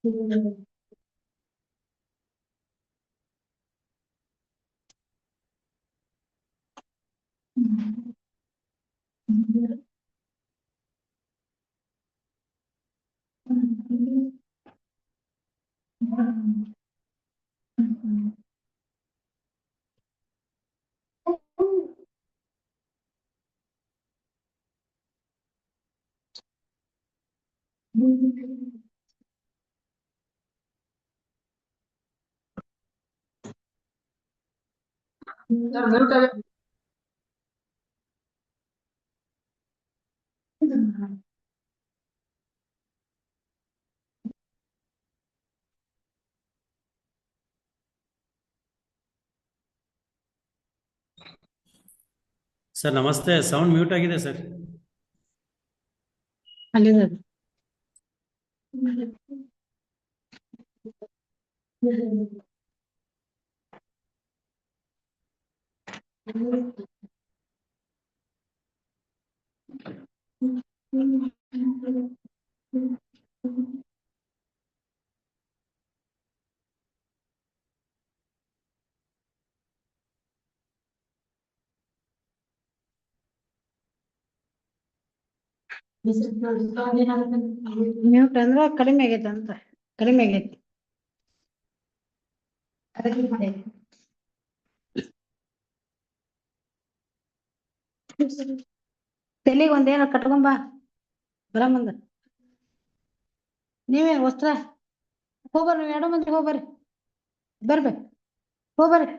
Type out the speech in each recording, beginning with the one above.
Sir ನಮಸ್ತೆ. Sound mute ಆಗಿದೆ sir. ಅಲ್ಲಿದೆ. ಮ್ಯೂಟ್ ಅಂದ್ರ ಕಡಿಮೆ ಆಗೈತೆ ಅಂತ. ಕಡಿಮೆ ಆಗೈತಿ. ತಲೆಗೆ ಒಂದೇನ ಕಟ್ಕೊಂಬ ಬರ ಮುಂದ. ನೀವೇ ವಸ್ತ್ರ ಹೋಗ್ಬರ್ರಿ, ಎರಡು ಮಂದಿ ಹೋಗ್ಬರ್ರಿ, ಬರ್ಬೇಕು ಹೋಗ್ಬರ್ರಿ,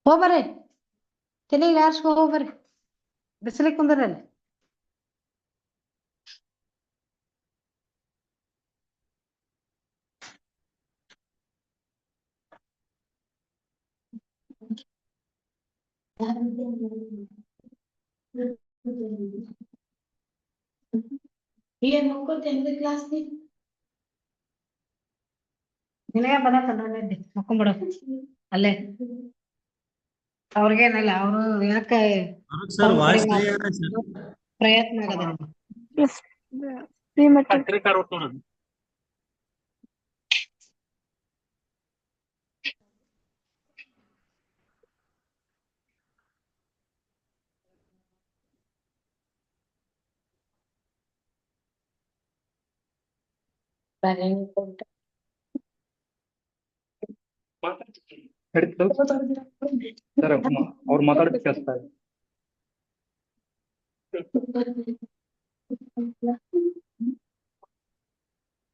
ಹೋಗ್ಬರ್ರಿ, ತಲೆಗೆ ಯಾರ್ಸ್ಕೊ ಹೋಗ್ಬರ್ರಿ, ಬಿಸಿಲಿಗೆ ಕುಂದ್ರಲ್ಲಿ. ಏನ್ ಮಕ್ಕೊಳ್ತೇನೆ ಕ್ಲಾಸ್ ನಿನಗೆ ಬಂದೈತಿ ಮಕ್ಕೊಂಬಿಡ ಅಲ್ಲೇ. ಅವ್ರಿಗೇನಲ್ಲ, ಅವರು ಯಾಕೆ ಸರ್ ವಾಯ್ಸ್ ಕ್ಲಿಯರ್ ಸರ್. ಪ್ರಯತ್ನ ಆಗದ. ಅವ್ರು ಮಾತಾಡೋದು ಕೇಳಿಸ್ತಾ ಇದೆ.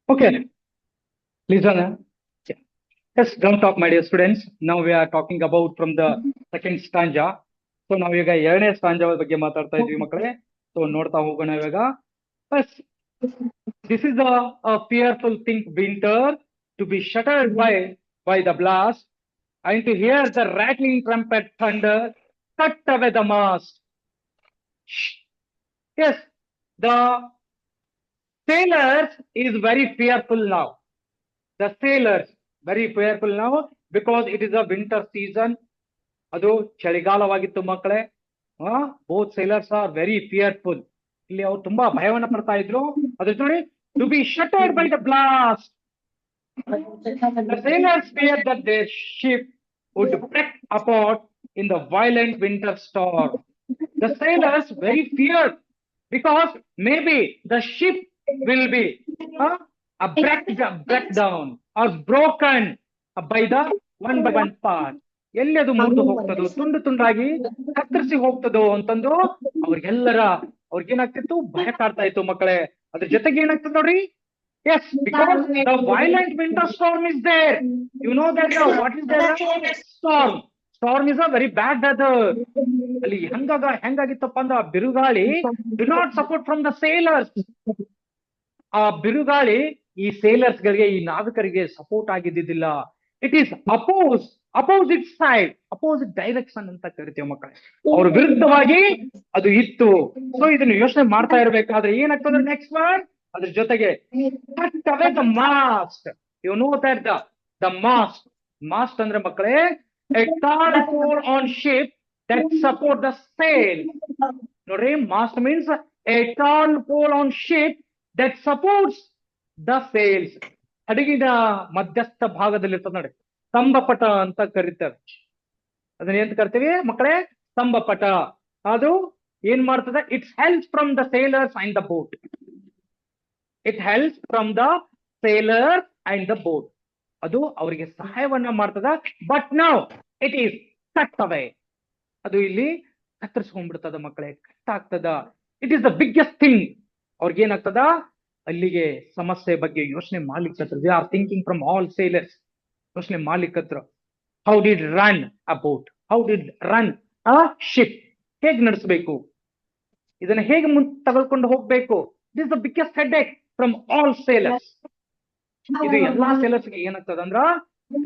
Okay, listen. Yes, don't talk, my dear students. Now we are talking about from the second stanza. So ನಾವು ಈಗ ಎರಡನೇ ಸ್ಟಾಂಜಾ ಬಗ್ಗೆ ಮಾತಾಡ್ತಾ ಇದ್ವಿ ಮಕ್ಕಳೇ. ಸೊ ನೋಡ್ತಾ ಹೋಗೋಣ ಇವಾಗ. This is a fearful thing, winter, to be shattered by the blast, and to hear the rattling trumpet thunder, cut away the mast. Yes, the sailors is very fearful now. The sailors very fearful now because it is a winter season. ಅದು ಚಳಿಗಾಲವಾಗಿತ್ತು ಮಕ್ಕಳೇ. both sailors are very fearful. ಇಲ್ಲಿ ಅವ್ರು ತುಂಬಾ ಭಯವನ್ನ ಪಡ್ತಾ ಇದ್ರು. ಅದ್ರ ನೋಡಿ, to be shattered by the blast. The sailors feared that their ship would break apart in the violent winter storm. The sailors very feared because maybe the ship will be break down or broken by the one by one part. ಎಲ್ಲಿ ಅದು ಮುರಿದು ಹೋಗ್ತದೋ, ತುಂಡು ತುಂಡಾಗಿ ಕತ್ತರಿಸಿ ಹೋಗ್ತದೋ ಅಂತಂದು ಅವ್ರಿಗೇನಾಗ್ತಿತ್ತು, ಭಯ ಕಾಡ್ತಾ ಇತ್ತು ಮಕ್ಕಳೇ. ಅದ್ರ ಜೊತೆಗೆ ಏನಾಗ್ತದೆ ನೋಡಿ, yes, because the violent winter storm is there. You know that what is the storm? Storm is a very bad weather. ಅಲ್ಲಿ ಹೆಂಗಾಗಿತ್ತಪ್ಪ ಅಂದ್ರ ಬಿರುಗಾಳಿ do not support from the sailors. ಆ ಬಿರುಗಾಳಿ ಈ ಸೇಲರ್ಸ್ ಗಳಿಗೆ, ಈ ನಾವಿಕರಿಗೆ ಸಪೋರ್ಟ್ ಆಗಿದ್ದಿಲ್ಲ. It is opposite side, opposite direction ಅಂತ ಕರಿತೀವಿ ಮಕ್ಕಳೇ. ಅವ್ರ ವಿರುದ್ಧವಾಗಿ ಅದು ಇತ್ತು. ಸೊ ಇದನ್ನು ಯೋಚನೆ ಮಾಡ್ತಾ ಇರ್ಬೇಕಾದ್ರೆ ಏನಾಗ್ತದೆ ನೆಕ್ಸ್ಟ್ ವರ್ಡ್, ಅದ್ರ ಜೊತೆಗೆ cut away the mast. You know that the mast ಅಂದ್ರೆ ಮಕ್ಕಳೇ a tall pole on ship that support the sail. ನೋಡ್ರಿ, mast means a tall pole on ship that supports the sails. ಹಡಗಿನ ಮಧ್ಯಸ್ಥ ಭಾಗದಲ್ಲಿ ಇರ್ತದೆ ನೋಡಿ, ಸ್ತಂಭಪಟ ಅಂತ ಕರೀತಾರೆ. ಅದನ್ನ ಎಂತ ಕರಿತೀವಿ ಮಕ್ಕಳೇ? ಸ್ತಂಭಪಟ. ಅದು ಏನ್ ಮಾಡ್ತದೆ? It's help from the sailors and the boat. It help from the sailors and the boat. ಅದು ಅವರಿಗೆ ಸಹಾಯವನ್ನ ಮಾಡ್ತದ. But now it is cut away. ಅದು ಇಲ್ಲಿ ಕತ್ತರಿಸ್ಕೊಂಡ್ಬಿಡ್ತದ ಮಕ್ಕಳೇ, ಕಟ್ ಆಗ್ತದ. It is the biggest thing. ಅವ್ರಿಗೆ ಏನಾಗ್ತದ? ಅಲ್ಲಿಗೆ ಸಮಸ್ಯೆ ಬಗ್ಗೆ ಯೋಚನೆ ಮಾಡ್ಲಿಕ್ಕತ್ರ. They are thinking from all sailors. ಯೋಚನೆ ಮಾಡ್ಲಿಕ್ಕತ್ರ. How did run a boat? How did run a ship? ಹೇಗ್ ನಡೆಸಬೇಕು? ಇದನ್ನ ಹೇಗೆ ತಗೊಳ್ಕೊಂಡು ಹೋಗ್ಬೇಕು? This the biggest headache from all sailors. ಇದು ಎಲ್ಲಾ ಸೇಲರ್ಸ್ಗೆ ಏನಾಗ್ತದ ಅಂದ್ರ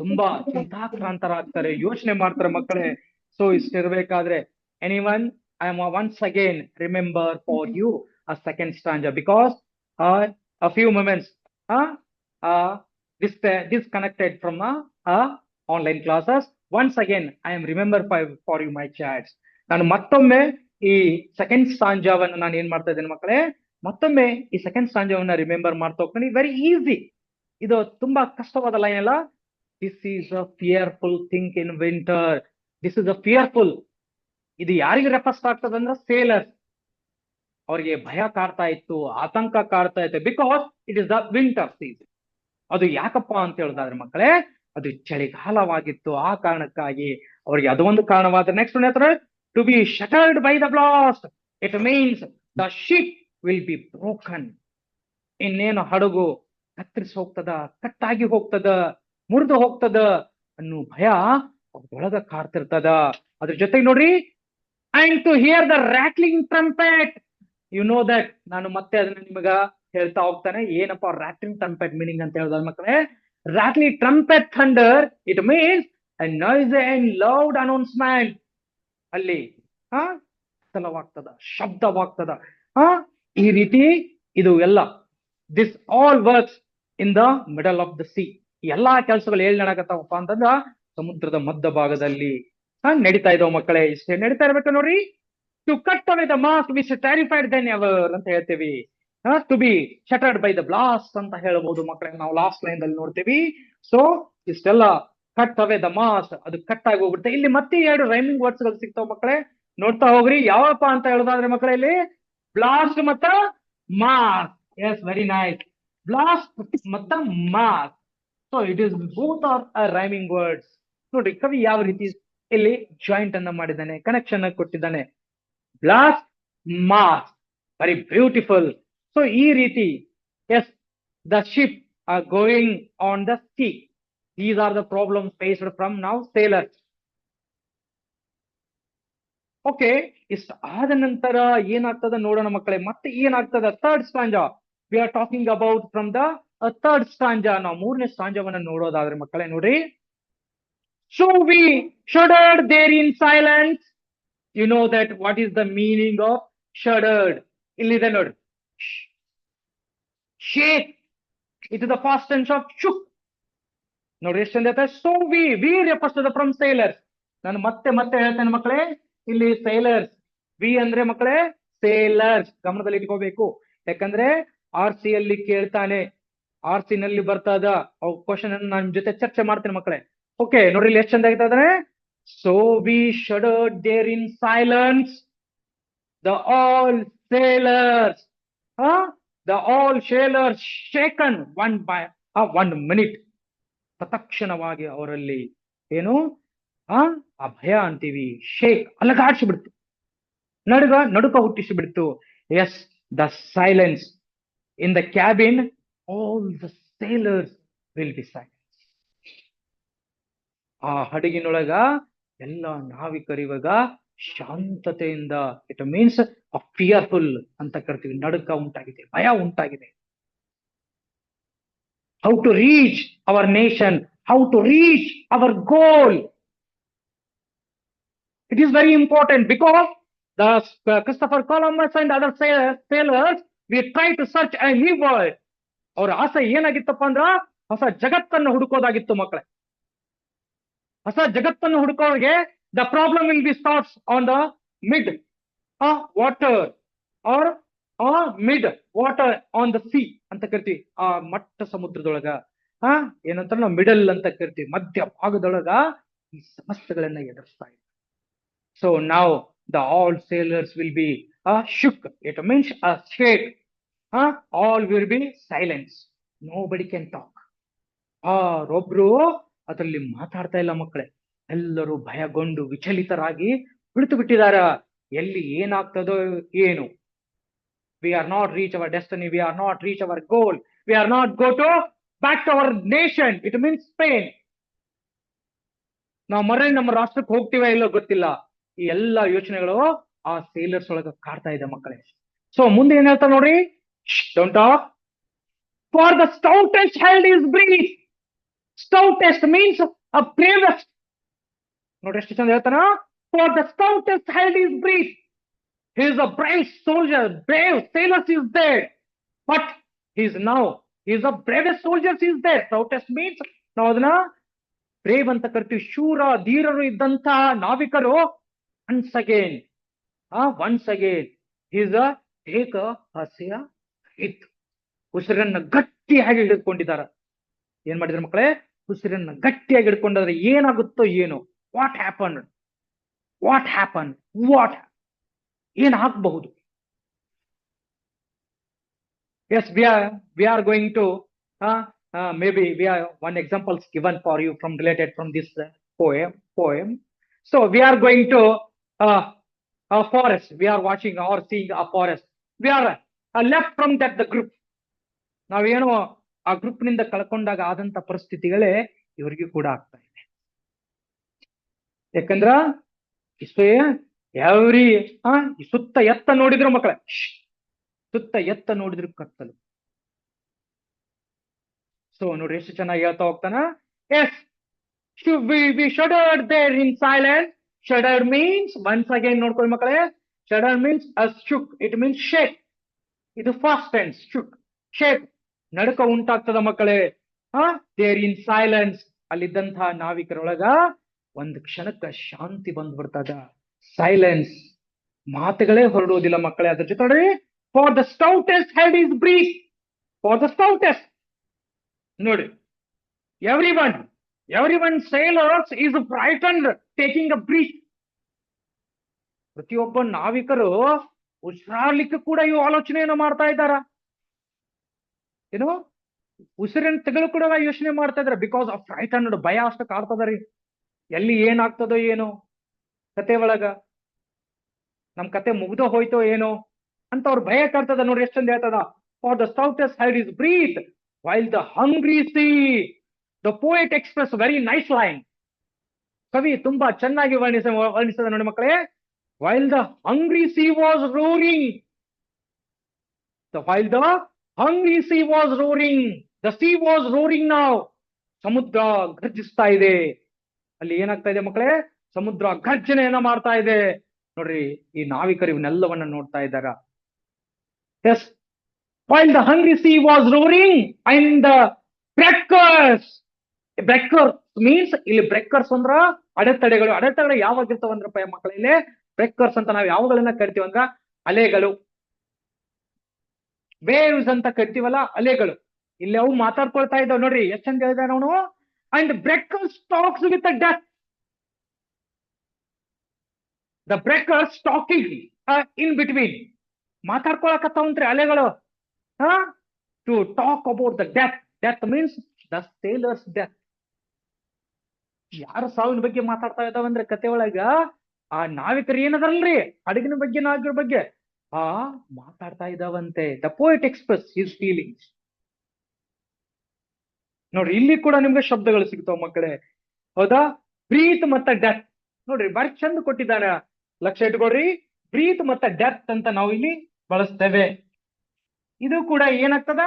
ತುಂಬಾ ಚಿಂತಾಕ್ರಾಂತರಾಗ್ತಾರೆ, ಯೋಚನೆ ಮಾಡ್ತಾರೆ ಮಕ್ಕಳೇ. ಸೊ ಇಷ್ಟಿರ್ಬೇಕಾದ್ರೆ anyone, I am once again remember for you a second stanza, because a few moments disconnected from online classes. Once again I am remember for you my chats. ನಾನು ಮತ್ತೊಮ್ಮೆ ಈ ಸೆಕೆಂಡ್ ಸ್ಟಾಂಜಾವನ್ನು ನಾನು ಏನ್ ಮಾಡ್ತಾ ಇದ್ದೇನೆ ಮಕ್ಕಳೇ? ಮತ್ತೊಮ್ಮೆ ಈ ಸೆಕೆಂಡ್ ಸ್ಟಾಂಜಾವನ್ನ ರಿಮೆಂಬರ್ ಮಾಡ್ತಾ ಹೋಗ್ತೀನಿ. Very easy. ಇದು ತುಂಬಾ ಕಷ್ಟವಾದ ಲೈನ್ ಅಲ್ಲ. This is a fearful thing in winter. This is a fearful. ಇದು ಯಾರಿಗೆ ರೆಫರ್ಸ್ ಆಗ್ತದೆ ಅಂದ್ರೆ ಸೇಲರ್ಸ್. ಅವರಿಗೆ ಭಯ ಕಾಡ್ತಾ ಇತ್ತು, ಆತಂಕ ಕಾಡ್ತಾ ಇತ್ತು. Because it is the winter season. ಅದು ಯಾಕಪ್ಪ ಅಂತ ಹೇಳಿದ್ರೆ ಮಕ್ಕಳೇ, ಅದು ಚಳಿಗಾಲವಾಗಿತ್ತು. ಆ ಕಾರಣಕ್ಕಾಗಿ ಅವರಿಗೆ ಅದು ಒಂದು ಕಾರಣವಾದ. ನೆಕ್ಸ್ಟ್ ಹೇಳ್ತಾರೆ, to be shattered by the blast. It means the ship will be broken. ಇನ್ನೇನು ಹಡಗು ಕತ್ತರಿಸಿ ಹೋಗ್ತದ, ಕಟ್ಟಾಗಿ ಹೋಗ್ತದ, ಮುರಿದು ಹೋಗ್ತದ ಅನ್ನೋ ಭಯ ಒಳಗ ಕಾಡ್ತಿರ್ತದ. ಅದ್ರ ಜೊತೆಗೆ ನೋಡ್ರಿ, and to hear the rattling trumpet. You know that. ನಾನು ಮತ್ತೆ ಅದನ್ನ ನಿಮಗ ಹೇಳ್ತಾ ಹೋಗ್ತಾನೆ. ಏನಪ್ಪಾ ರಾಟ್ಲಿಂಗ್ ಟ್ರಂಪೆಟ್ ಮೀನಿಂಗ್ ಅಂತ ಹೇಳಿದ ಮಕ್ಕಳೇ? Rattling trumpet thunder, it means a noisy and loud announcement. ಅಲ್ಲಿ ಸ್ಥಳವಾಗ್ತದ, ಶಬ್ದವಾಗ್ತದ. ಈ ರೀತಿ ಇದು ಎಲ್ಲ. This all works in the middle of the C. ಎಲ್ಲಾ ಕೆಲಸಗಳು ಎಲ್ಲಿ ನಡಕತ್ತಾವಪ್ಪ ಅಂತಂದ್ರ ಸಮುದ್ರದ ಮಧ್ಯ ಭಾಗದಲ್ಲಿ ನಡೀತಾ ಇದಾವ ಮಕ್ಕಳೇ. ಇಷ್ಟೇ ನಡೀತಾ ಇರ್ಬೇಕು ನೋಡ್ರಿ. To cut away the mass which terrified than ever ಅಂತ ಹೇಳ್ತೀವಿ. To be shattered by the blast ಅಂತ ಹೇಳ್ಬಹುದು ಮಕ್ಕಳೇ. ನಾವು ಲಾಸ್ಟ್ ಲೈನ್ ಅಲ್ಲಿ ನೋಡ್ತೀವಿ. ಸೊ ಇಷ್ಟೆಲ್ಲ ಕಟ್ ಅವೇ ದ ಮಾಸ್, ಅದು ಕಟ್ ಆಗಿ ಹೋಗ್ಬಿಡುತ್ತೆ. ಇಲ್ಲಿ ಮತ್ತೆ ಎರಡು ರೈಮಿಂಗ್ ವರ್ಡ್ಸ್ ಗಳು ಸಿಗ್ತಾವ ಮಕ್ಕಳೇ, ನೋಡ್ತಾ ಹೋಗ್ರಿ. ಯಾವಪ್ಪ ಅಂತ ಹೇಳೋದಾದ್ರೆ ಮಕ್ಕಳೇ, ಇಲ್ಲಿ ಬ್ಲಾಸ್ಟ್ ಮತ್ತ mast. Yes, very nice. Blast ಮತ್ತ mast. So it is both are rhyming words. ನೋಡ್ರಿ ಕವಿ ಯಾವ ರೀತಿ ಇಲ್ಲಿ ಜಾಯಿಂಟ್ ಅನ್ನ ಮಾಡಿದ್ದಾನೆ, ಕನೆಕ್ಷನ್ ಕೊಟ್ಟಿದ್ದಾನೆ. Blast, mass, very beautiful. So ಈ ರೀತಿ, yes, the ship are going on the sea. These are the problems faced from now sailors. Okay, ಇಷ್ಟ ಆದ ನಂತರ ಏನಾಗ್ತದ ನೋಡೋಣ ಮಕ್ಕಳೇ. ಮತ್ತೆ ಏನಾಗ್ತದ? Third stanza we are talking about from the third stanza. ನಾವು ಮೂರನೇ ಸ್ಟಾಂಜಾವನ್ನ ನೋಡೋದಾದ್ರೆ ಮಕ್ಕಳೇ ನೋಡ್ರಿ. So we shuddered there in silence. You know that what is the meaning of shuddered? ಇಲ್ಲಿದೆ ನೋಡಿ, shake. It is the past tense of shook. ನೋಡ್ರಿ ಎಷ್ಟು ಚಂದ. So we refers to the from sailors. ನಾನು ಮತ್ತೆ ಹೇಳ್ತೇನೆ ಮಕ್ಕಳೇ, ಇಲ್ಲಿ ಸೇಲರ್ಸ್. ವಿ ಅಂದ್ರೆ ಮಕ್ಕಳೇ ಸೇಲರ್ಸ್, ಗಮನದಲ್ಲಿ ಇಟ್ಕೋಬೇಕು. ಯಾಕಂದ್ರೆ ಆರ್ ಸಿ ಅಲ್ಲಿ ಕೇಳ್ತಾನೆ, ಆರ್ ಸಿ ನಲ್ಲಿ ಬರ್ತದ. ಕ್ವಶನ್ ಅನ್ನು ನನ್ನ ಜೊತೆ ಚರ್ಚೆ ಮಾಡ್ತೇನೆ ಮಕ್ಕಳೇ. ಓಕೆ, ನೋಡ್ರಿ ಇಲ್ಲಿ ಎಷ್ಟು ಚಂದ ಆಗಿರ್ತದೆ. So we shuddered there in silence the all sailors. The all sailors shaken one minute. ತತ್ಕ್ಷಣವಾಗಿ ಅವರಲ್ಲಿ ಏನು ಆ ಭಯ ಅಂತೀವಿ, ಶೇಕ್, ಅಲಗಾಡಿಸಿ ಬಿಡ್ತು, ನಡುಕ ಹುಟ್ಟಿಸಿ ಬಿಡ್ತು. Yes, the silence in the cabin, all the sailors will be silence. ಆ ಹಡಗಿನೊಳಗ ಎಲ್ಲ ನಾವಿಕರಿವಾಗ ಶಾಂತತೆಯಿಂದ, ಇಟ್ ಮೀನ್ಸ್ ಫಿಯರ್ಫುಲ್ ಅಂತ ಕರಿತೀವಿ. ನಡುಕ ಉಂಟಾಗಿದೆ, ಭಯ ಉಂಟಾಗಿದೆ. How to reach our nation, how to reach our goal. It is very important because the Christopher Columbus and other sailors, we try to search a new world. ಅವ್ರ ಆಸೆ ಏನಾಗಿತ್ತಪ್ಪ ಅಂದ್ರ ಹೊಸ ಜಗತ್ತನ್ನು ಹುಡುಕೋದಾಗಿತ್ತು ಮಕ್ಕಳೇ. ಹೊಸ ಜಗತ್ತನ್ನು ಹುಡುಕೋರಿಗೆ the problem will be starts on the mid water or mid water on the sea ಅಂತ ಕರಿತೀವಿ. ಆ ಮಟ್ಟ ಸಮುದ್ರದೊಳಗ ಏನಂತ ನಾವು ಮಿಡಲ್ ಅಂತ ಕರಿತೀವಿ, ಮಧ್ಯ ಭಾಗದೊಳಗ ಈ ಸಮಸ್ಯೆಗಳನ್ನ ಎದುರಿಸ್ತಾ ಇದೆ. ಸೊ ನಾವು the all sailors will be shook. It means shake. All will be silence. Nobody can talk. ಒಬ್ರು ಅದರಲ್ಲಿ ಮಾತಾಡ್ತಾ ಇಲ್ಲ ಮಕ್ಕಳೇ. ಎಲ್ಲರೂ ಭಯಗೊಂಡು ವಿಚಲಿತರಾಗಿ ಕುಳಿತು ಬಿಟ್ಟಿದಾರ. ಎಲ್ಲಿ ಏನಾಗ್ತದೋ ಏನು. We are not reach our destiny. We are not reach our goal. We are not go to back to our nation. It means Spain. ನಾವು ಮರಳಿ ನಮ್ಮ ರಾಷ್ಟ್ರಕ್ಕೆ ಹೋಗ್ತೀವ ಇಲ್ಲೋ ಗೊತ್ತಿಲ್ಲ. ಈ ಎಲ್ಲಾ ಯೋಚನೆಗಳು ಆ ಸೇಲರ್ಸ್ ಒಳಗ ಕಾಡ್ತಾ ಇದೆ ಮಕ್ಕಳೇ. ಸೊ ಮುಂದೆ ಏನ್ ಹೇಳ್ತಾ ನೋಡ್ರಿ, don't talk. For the stoutest held his breath. Stoutest means a bravest. ನೋಡ್ರಿ ಎಷ್ಟು ಚಂದ ಹೇಳ್ತಾನ. For the stoutest held his breath. He is a brave soldier, brave sailors is there, but he is a bravest soldiers is there. Stoutest means ನಾವು ಅದನ್ನ brave ಅಂತ ಕರಿತೀವಿ. ಶೂರ ಧೀರರು ಇದ್ದಂತ ನಾವಿಕರು once again is a take a ಹಸಿಯ ಹಿತ್. ಉಸಿರನ್ನ ಗಟ್ಟಿಯಾಗಿ ಹಿಡಿದುಕೊಂಡಿದ್ದಾರೆ. ಏನ್ ಮಾಡಿದ್ರು ಮಕ್ಕಳೇ? ಉಸಿರನ್ನ ಗಟ್ಟಿಯಾಗಿ ಹಿಡ್ಕೊಂಡ್ರೆ ಏನಾಗುತ್ತೋ ಏನು. ವಾಟ್ ಹ್ಯಾಪನ್ ಏನಾಗಬಹುದು? Yes, we are going to maybe we are one examples given for you related from this poem. So we are going to a forest. We are watching or seeing a forest. We are left from that the group. ನಾವೇನೋ ಆ group ನಿಂದ ಕಳ್ಕೊಂಡಾಗ ಆದಂತ ಪರಿಸ್ಥಿತಿಗಳೇ ಇವರಿಗೂ ಕೂಡ ಆಗ್ತಾ ಇದೆ. ಯಾಕಂದ್ರ ಇಷ್ಟೇ ಸುತ್ತ ಎತ್ತ ನೋಡಿದ್ರು ಮಕ್ಕಳೇ, ಸುತ್ತ ಎತ್ತ ನೋಡಿದ್ರು ಕತ್ತಲು. ಸೊ ನೋಡ್ರಿ ಎಷ್ಟು ಚೆನ್ನಾಗಿ ಹೇಳ್ತಾ ಹೋಗ್ತಾನ. Yes, we shuddered there in silence. Shudder means once again ನೋಡ್ಕೊಳ್ಳಿ ಮಕ್ಕಳೇ. Shudder means shook. It means shake. ಇದು ಫಾಸ್ಟ್ ಟೆನ್ಸ್. shook, shake, ನಡುಕ ಉಂಟಾಗ್ತದ ಮಕ್ಕಳೇ. there in silence. ಅಲ್ಲಿದ್ದಂತಹ ನಾವಿಕರೊಳಗ ಒಂದು ಕ್ಷಣಕ್ಕ ಶಾಂತಿ ಬಂದ್ಬಿಡ್ತದ. ಸೈಲೆನ್ಸ್, ಮಾತುಗಳೇ ಹೊರಡುವುದಿಲ್ಲ ಮಕ್ಕಳೇ. ಅದ್ರ ಜೊತೆ ನೋಡ್ರಿ, for the stoutest held his breath. For the stoutest ನೋಡಿ, everyone sailors is frightened taking a breath. ಪ್ರತಿಯೊಬ್ಬ ನಾವಿಕರು ಉಸಿರಾಡ್ಲಿಕ್ಕೆ ಕೂಡ ಇವು ಆಲೋಚನೆಯನ್ನು ಮಾಡ್ತಾ ಇದ್ದಾರ. ಏನು ಉಸಿರಿನ ತೆಗಳು ಕೂಡ ಯೋಚನೆ ಮಾಡ್ತಾ ಇದಾರೆ. ಬಿಕಾಸ್ ಆಫ್ ಫ್ರೈಟನ್ಡ್, ಭಯ ಅಷ್ಟು ಕಾಡ್ತದ್ರಿ. ಎಲ್ಲಿ ಏನಾಗ್ತದೋ ಏನೋ, ಕತೆ ಒಳಗ ನಮ್ ಕತೆ ಮುಗ್ದೋ ಹೋಯ್ತೋ ಏನೋ ಅಂತ ಅವ್ರ ಭಯ ಕಾಡ್ತದ. ನೋಡ್ರಿ ಎಷ್ಟೊಂದು ಹೇಳ್ತದ. For the stoutest held his breath while the hungry sea. The poet express very nice line. ಕವಿ ತುಂಬಾ ಚೆನ್ನಾಗಿ ವರ್ಣಿಸದ ನೋಡಿ ಮಕ್ಕಳೇ. while the hungry sea was roaring. while the hungry sea was roaring. The sea was roaring now. ಸಮುದ್ರ ಗರ್ಜಿಸ್ತಾ ಇದೆ. ಅಲ್ಲಿ ಏನಾಗ್ತಾ ಇದೆ ಮಕ್ಕಳೇ? ಸಮುದ್ರ ಗರ್ಜನೆಯನ್ನ ಮಾಡ್ತಾ ಇದೆ. ನೋಡ್ರಿ, ಈ ನಾವಿಕರು ಇವನ್ನೆಲ್ಲವನ್ನ ನೋಡ್ತಾ ಇದ್ದಾರ. Yes, while the hungry sea was roaring and the breakers means ಇಲ್ಲಿ ಬ್ರೇಕರ್ಸ್ ಅಂದ್ರ ಅಡೆತಡೆಗಳು. ಅಡೆತಡೆ ಯಾವಾಗಿರ್ತಾವಂದ್ರಪ್ಪ ಮಕ್ಕಳ, ಇಲ್ಲಿ ಬ್ರೇಕರ್ಸ್ ಅಂತ ನಾವು ಯಾವಾಗಳನ್ನ ಕರಿತೀವಂದ್ರ ಅಲೆಗಳು. ವೇವ್ಸ್ ಅಂತ ಕರಿತೀವಲ್ಲ, ಅಲೆಗಳು. ಇಲ್ಲಿ ಅವು ಮಾತಾಡ್ಕೊಳ್ತಾ ಇದ್ದಾವ. ನೋಡ್ರಿ ಎಷ್ಟು ಚಂದ ಹೇಳಿದಾರೆ ಅವನು. And breakers talks with death. The breakers talking in between. ಮಾತಾಡ್ಕೊಳಕತ್ತಾವಂತ್ರಿ ಅಲೆಗಳು. To talk about the death. Death means the sailor's death. ಯಾರು ಸಾವಿನ ಬಗ್ಗೆ ಮಾತಾಡ್ತಾ ಇದ್ದಾವಂದ್ರೆ ಕತೆ ಒಳಗ ಆ ನಾವಿಕರು ಏನದಲ್ರಿ, ಹಡಗಿನ ಬಗ್ಗೆ ನಾವಿಕರ ಬಗ್ಗೆ ಮಾತಾಡ್ತಾ ಇದ್ದಾವಂತೆ. The poet express his feelings. ನೋಡ್ರಿ, ಇಲ್ಲಿ ಕೂಡ ನಿಮ್ಗೆ ಶಬ್ದಗಳು ಸಿಗ್ತಾವ ಮಕ್ಕಳೇ. ಹೌದಾ? ಬ್ರೀತ್ ಮತ್ತೆ ಡೆತ್. ನೋಡ್ರಿ ಬಾರಿ ಚಂದ ಕೊಟ್ಟಿದ್ದಾನೆ. ಲಕ್ಷ್ಯ ಇಟ್ಕೊಡ್ರಿ, ಬ್ರೀತ್ ಮತ್ತೆ ಡೆತ್ ಅಂತ ನಾವು ಇಲ್ಲಿ ಬಳಸ್ತೇವೆ. ಇದು ಕೂಡ ಏನಾಗ್ತದ?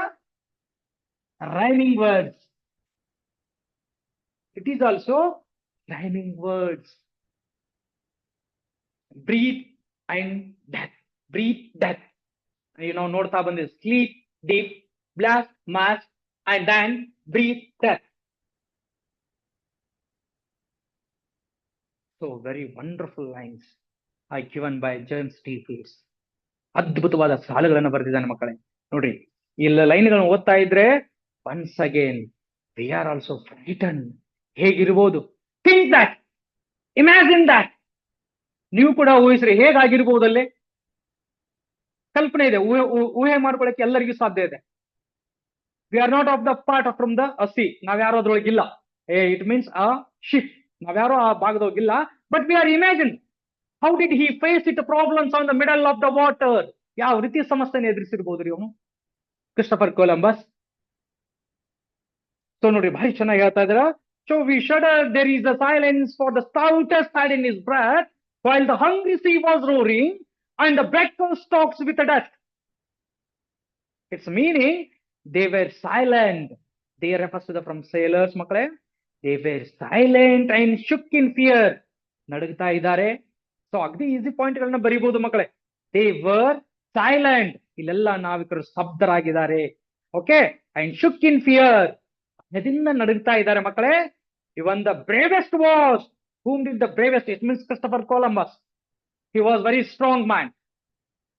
Rhyming words. It is also rhyming words. Breathe and death. Breathe, death. ನೋಡ್ತಾ ಬಂದಿದೆ. Sleep, deep, blast, mass, and then breathe, death. So very wonderful lines are given by James T. Fields. ಅದ್ಭುತವಾದ ಸಾಲುಗಳನ್ನ ಬರೆದಿದ್ದಾನೆ ಮಕ್ಕಳೇ. ನೋಡ್ರಿ, ಇಲ್ಲ ಲೈನ್ಗಳನ್ನು ಓದ್ತಾ ಇದ್ರೆ once again we are also frighten. ಹೇಗಿರ್ಬೋದು? Think that, imagine that. ನೀವು ಕೂಡ ಊಹಿಸ್ರಿ ಹೇಗಾಗಿರ್ಬೋದಲ್ಲಿ. ಕಲ್ಪನೆ ಇದೆ, ಊಹೆ ಮಾಡ್ಕೊಳಕ್ಕೆ ಎಲ್ಲರಿಗೂ ಸಾಧ್ಯ ಇದೆ. We are not of the part from the sea. ನಾವ್ಯಾರೋ ಅದ್ರೊಳಗಿಲ್ಲ. It means a ship. ನಾವ್ಯಾರೋ ಆ ಭಾಗದೊಳಗಿಲ್ಲ. But we are imagine how did he face it problems on the middle of the water. ಯಾವ ರೀತಿಯ ಸಮಸ್ಯೆನ ಎದುರಿಸಿರ್ಬೋದ್ರಿ ಅವನು, ಕ್ರಿಸ್ಟಫರ್ ಕೊಲಂಬಸ್. ಸೊ ನೋಡ್ರಿ, ಭಾರಿ ಚೆನ್ನಾಗಿ ಹೇಳ್ತಾ ಇದ್ರ. So we shudder, there is a silence for the stoutest had in his breath, while the hungry sea was roaring, and the breakfast talks with the dust. Its meaning, they were silent. They refers to the from sailors, ಮಕ್ಕಳೇ. They were silent and shook in fear. ನಡುಗ್ತಾ ಇದ್ದಾರೆ. So ಅಗದಿ easy point ಗಳನ್ನ ಬರೀಬಹುದು ಮಕ್ಕಳೇ. They were silent. ಇಲ್ಲೆಲ್ಲ ನಾವಿಕರು ಸ್ತಬ್ಧರಾಗಿದ್ದಾರೆ. Okay, and shook in fear. ಭಯದಿಂದ ನಡುಗ್ತಾ ಇದ್ದಾರೆ ಮಕ್ಕಳೇ. Even the bravest was, whom did the bravest? It means Christopher Columbus. He was very strong man.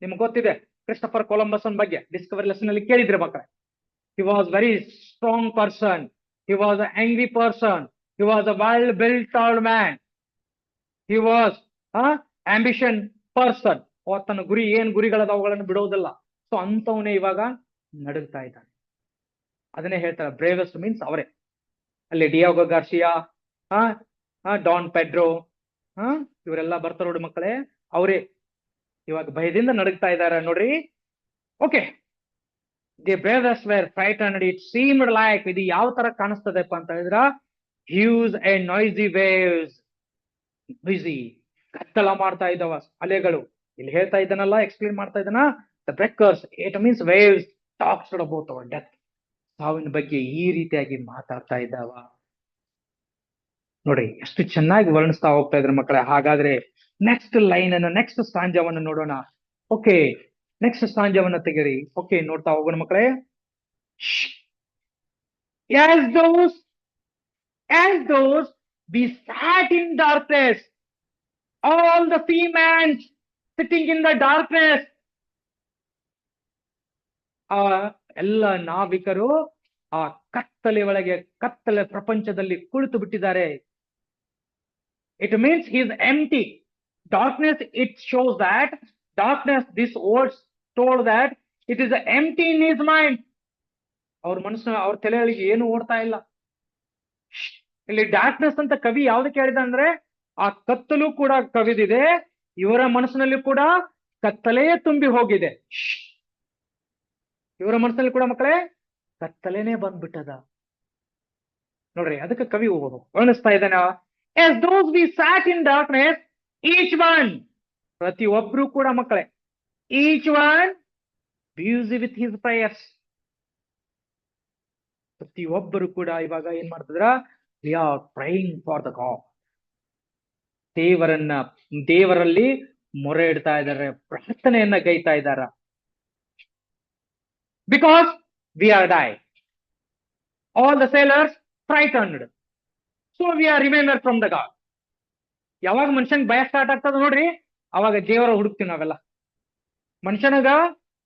ನಿಮ್ಗೆ ಗೊತ್ತಿದೆ ಕ್ರಿಸ್ಟಫರ್ ಕೊಲಂಬಸ್ ಬಗ್ಗೆ ಡಿಸ್ಕವರಿ ಲೆಸನ್ ಅಲ್ಲಿ ಕೇಳಿದ್ರೆ ಮಕ್ಕಳೇ. He was very strong person. He was an angry person. He was a well-built old man. He was ambition person. ತನ್ನ ಗುರಿ ಏನ್ ಗುರಿಗಳದ ಅವುಗಳನ್ನು ಬಿಡೋದಿಲ್ಲ. ಸೊ ಅಂತವನೇ ಇವಾಗ ನಡುಗ್ತಾ ಇದ್ದಾನೆ. ಅದನ್ನೇ ಹೇಳ್ತಾರೆ ಬ್ರೇವೆಸ್ಟ್ ಮೀನ್ಸ್ ಅವರೇ. ಅಲ್ಲಿ ಡಿಯಾಗೋ ಗಾರ್ಸಿಯಾ, ಡಾನ್ ಪೆಡ್ರೋ, ಇವರೆಲ್ಲ ಬರ್ತಾರ ನೋಡಿ ಮಕ್ಕಳೇ, ಅವರೇ ಇವಾಗ ಭಯದಿಂದ ನಡುಗ್ತಾ ಇದ್ದಾರೆ ನೋಡ್ರಿ. Okay, the bravest were frightened. It seemed like, ಇದು ಯಾವ ತರ ಕಾಣಿಸ್ತದಪ್ಪ ಅಂತ ಹೇಳಿದ್ರ, hues and noisy waves. Noisy, ಕತ್ತಲ ಮಾಡ್ತಾ ಇದ್ದಾವ ಅಲೆಗಳು. ಇಲ್ಲಿ ಹೇಳ್ತಾ ಇದ್ದಾನಲ್ಲ, ಎಕ್ಸ್ಪ್ಲೇನ್ ಮಾಡ್ತಾ ಇದ್ದಾನ. The breakers, it means waves, talks about our death. ಸಾವಿನ ಬಗ್ಗೆ ಈ ರೀತಿಯಾಗಿ ಮಾತಾಡ್ತಾ ಇದ್ದಾವ ನೋಡಿ. ಎಷ್ಟು ಚೆನ್ನಾಗಿ ವರ್ಣಿಸ್ತಾ ಹೋಗ್ತಾ ಇದ್ರ ಮಕ್ಕಳೇ. ಹಾಗಾದ್ರೆ ನೆಕ್ಸ್ಟ್ ಲೈನ್ ಅನ್ನ, ನೆಕ್ಸ್ಟ್ ಸ್ಟಾಂಜವನ್ನು ನೋಡೋಣ. ಓಕೆ, ನೆಕ್ಸ್ಟ್ ಸ್ಟಾಂಜವನ್ನ ತೆಗಿರಿ. ಓಕೆ, ನೋಡ್ತಾ ಹೋಗೋಣ ಮಕ್ಕಳೇ. As those we sat in darkness, all the seamen sitting in the darkness. ಎಲ್ಲ ನಾವಿಕರು ಆ ಕತ್ತಲೆ ಒಳಗೆ, ಕತ್ತಲೆ ಪ್ರಪಂಚದಲ್ಲಿ ಕುಳಿತು ಬಿಟ್ಟಿದ್ದಾರೆ. It means he is empty. Darkness, it shows that darkness, this words told that it is empty in his mind. ಅವ್ರ ಮನಸ್ಸು, ಅವ್ರ ತಲೆಯೊಳಗೆ ಏನು ಓಡ್ತಾ ಇಲ್ಲ. ಇಲ್ಲಿ ಡಾರ್ಕ್ನೆಸ್ ಅಂತ ಕವಿ ಯಾವ್ದಕ್ಕೆ ಹೇಳಿದ ಅಂದ್ರೆ, ಆ ಕತ್ತಲು ಕೂಡ ಕವಿದಿದೆ, ಇವರ ಮನಸ್ಸಿನಲ್ಲಿ ಕೂಡ ಕತ್ತಲೆಯೇ ತುಂಬಿ ಹೋಗಿದೆ. ಇವರ ಮನಸ್ಸಿನಲ್ಲಿ ಕೂಡ ಮಕ್ಕಳೇ ಕತ್ತಲೆನೇ ಬಂದ್ಬಿಟ್ಟದ ನೋಡ್ರಿ. ಅದಕ್ಕೆ ಕವಿ ವರ್ಣಿಸ್ತಾ ಇದ್ದಾನೆ. As those we sat in darkness, each one, ಪ್ರತಿಯೊಬ್ರು ಕೂಡ ಮಕ್ಕಳೇ, each one busy with his prayers. ಪ್ರತಿಯೊಬ್ಬರು ಕೂಡ ಇವಾಗ ಏನ್ ಮಾಡ್ತಿದ್ರ, we are praying for the God. ದೇವರಲ್ಲಿ ಮೊರೆ ಇಡ್ತಾ ಇದ್ದಾರೆ, ಪ್ರಾರ್ಥನೆಯನ್ನ ಗೈತಾ ಇದ್ದಾರ. Because we are dying. All the sailors frightened. So we are remembered from the God. ಯಾವಾಗ ಮನುಷ್ಯನ್ ಭಯ ಸ್ಟಾರ್ಟ್ ಆಗ್ತದ ನೋಡ್ರಿ, ಅವಾಗ ದೇವರ ಹುಡುಕ್ತಿವಿ ನಾವೆಲ್ಲ. ಮನುಷ್ಯನಾಗ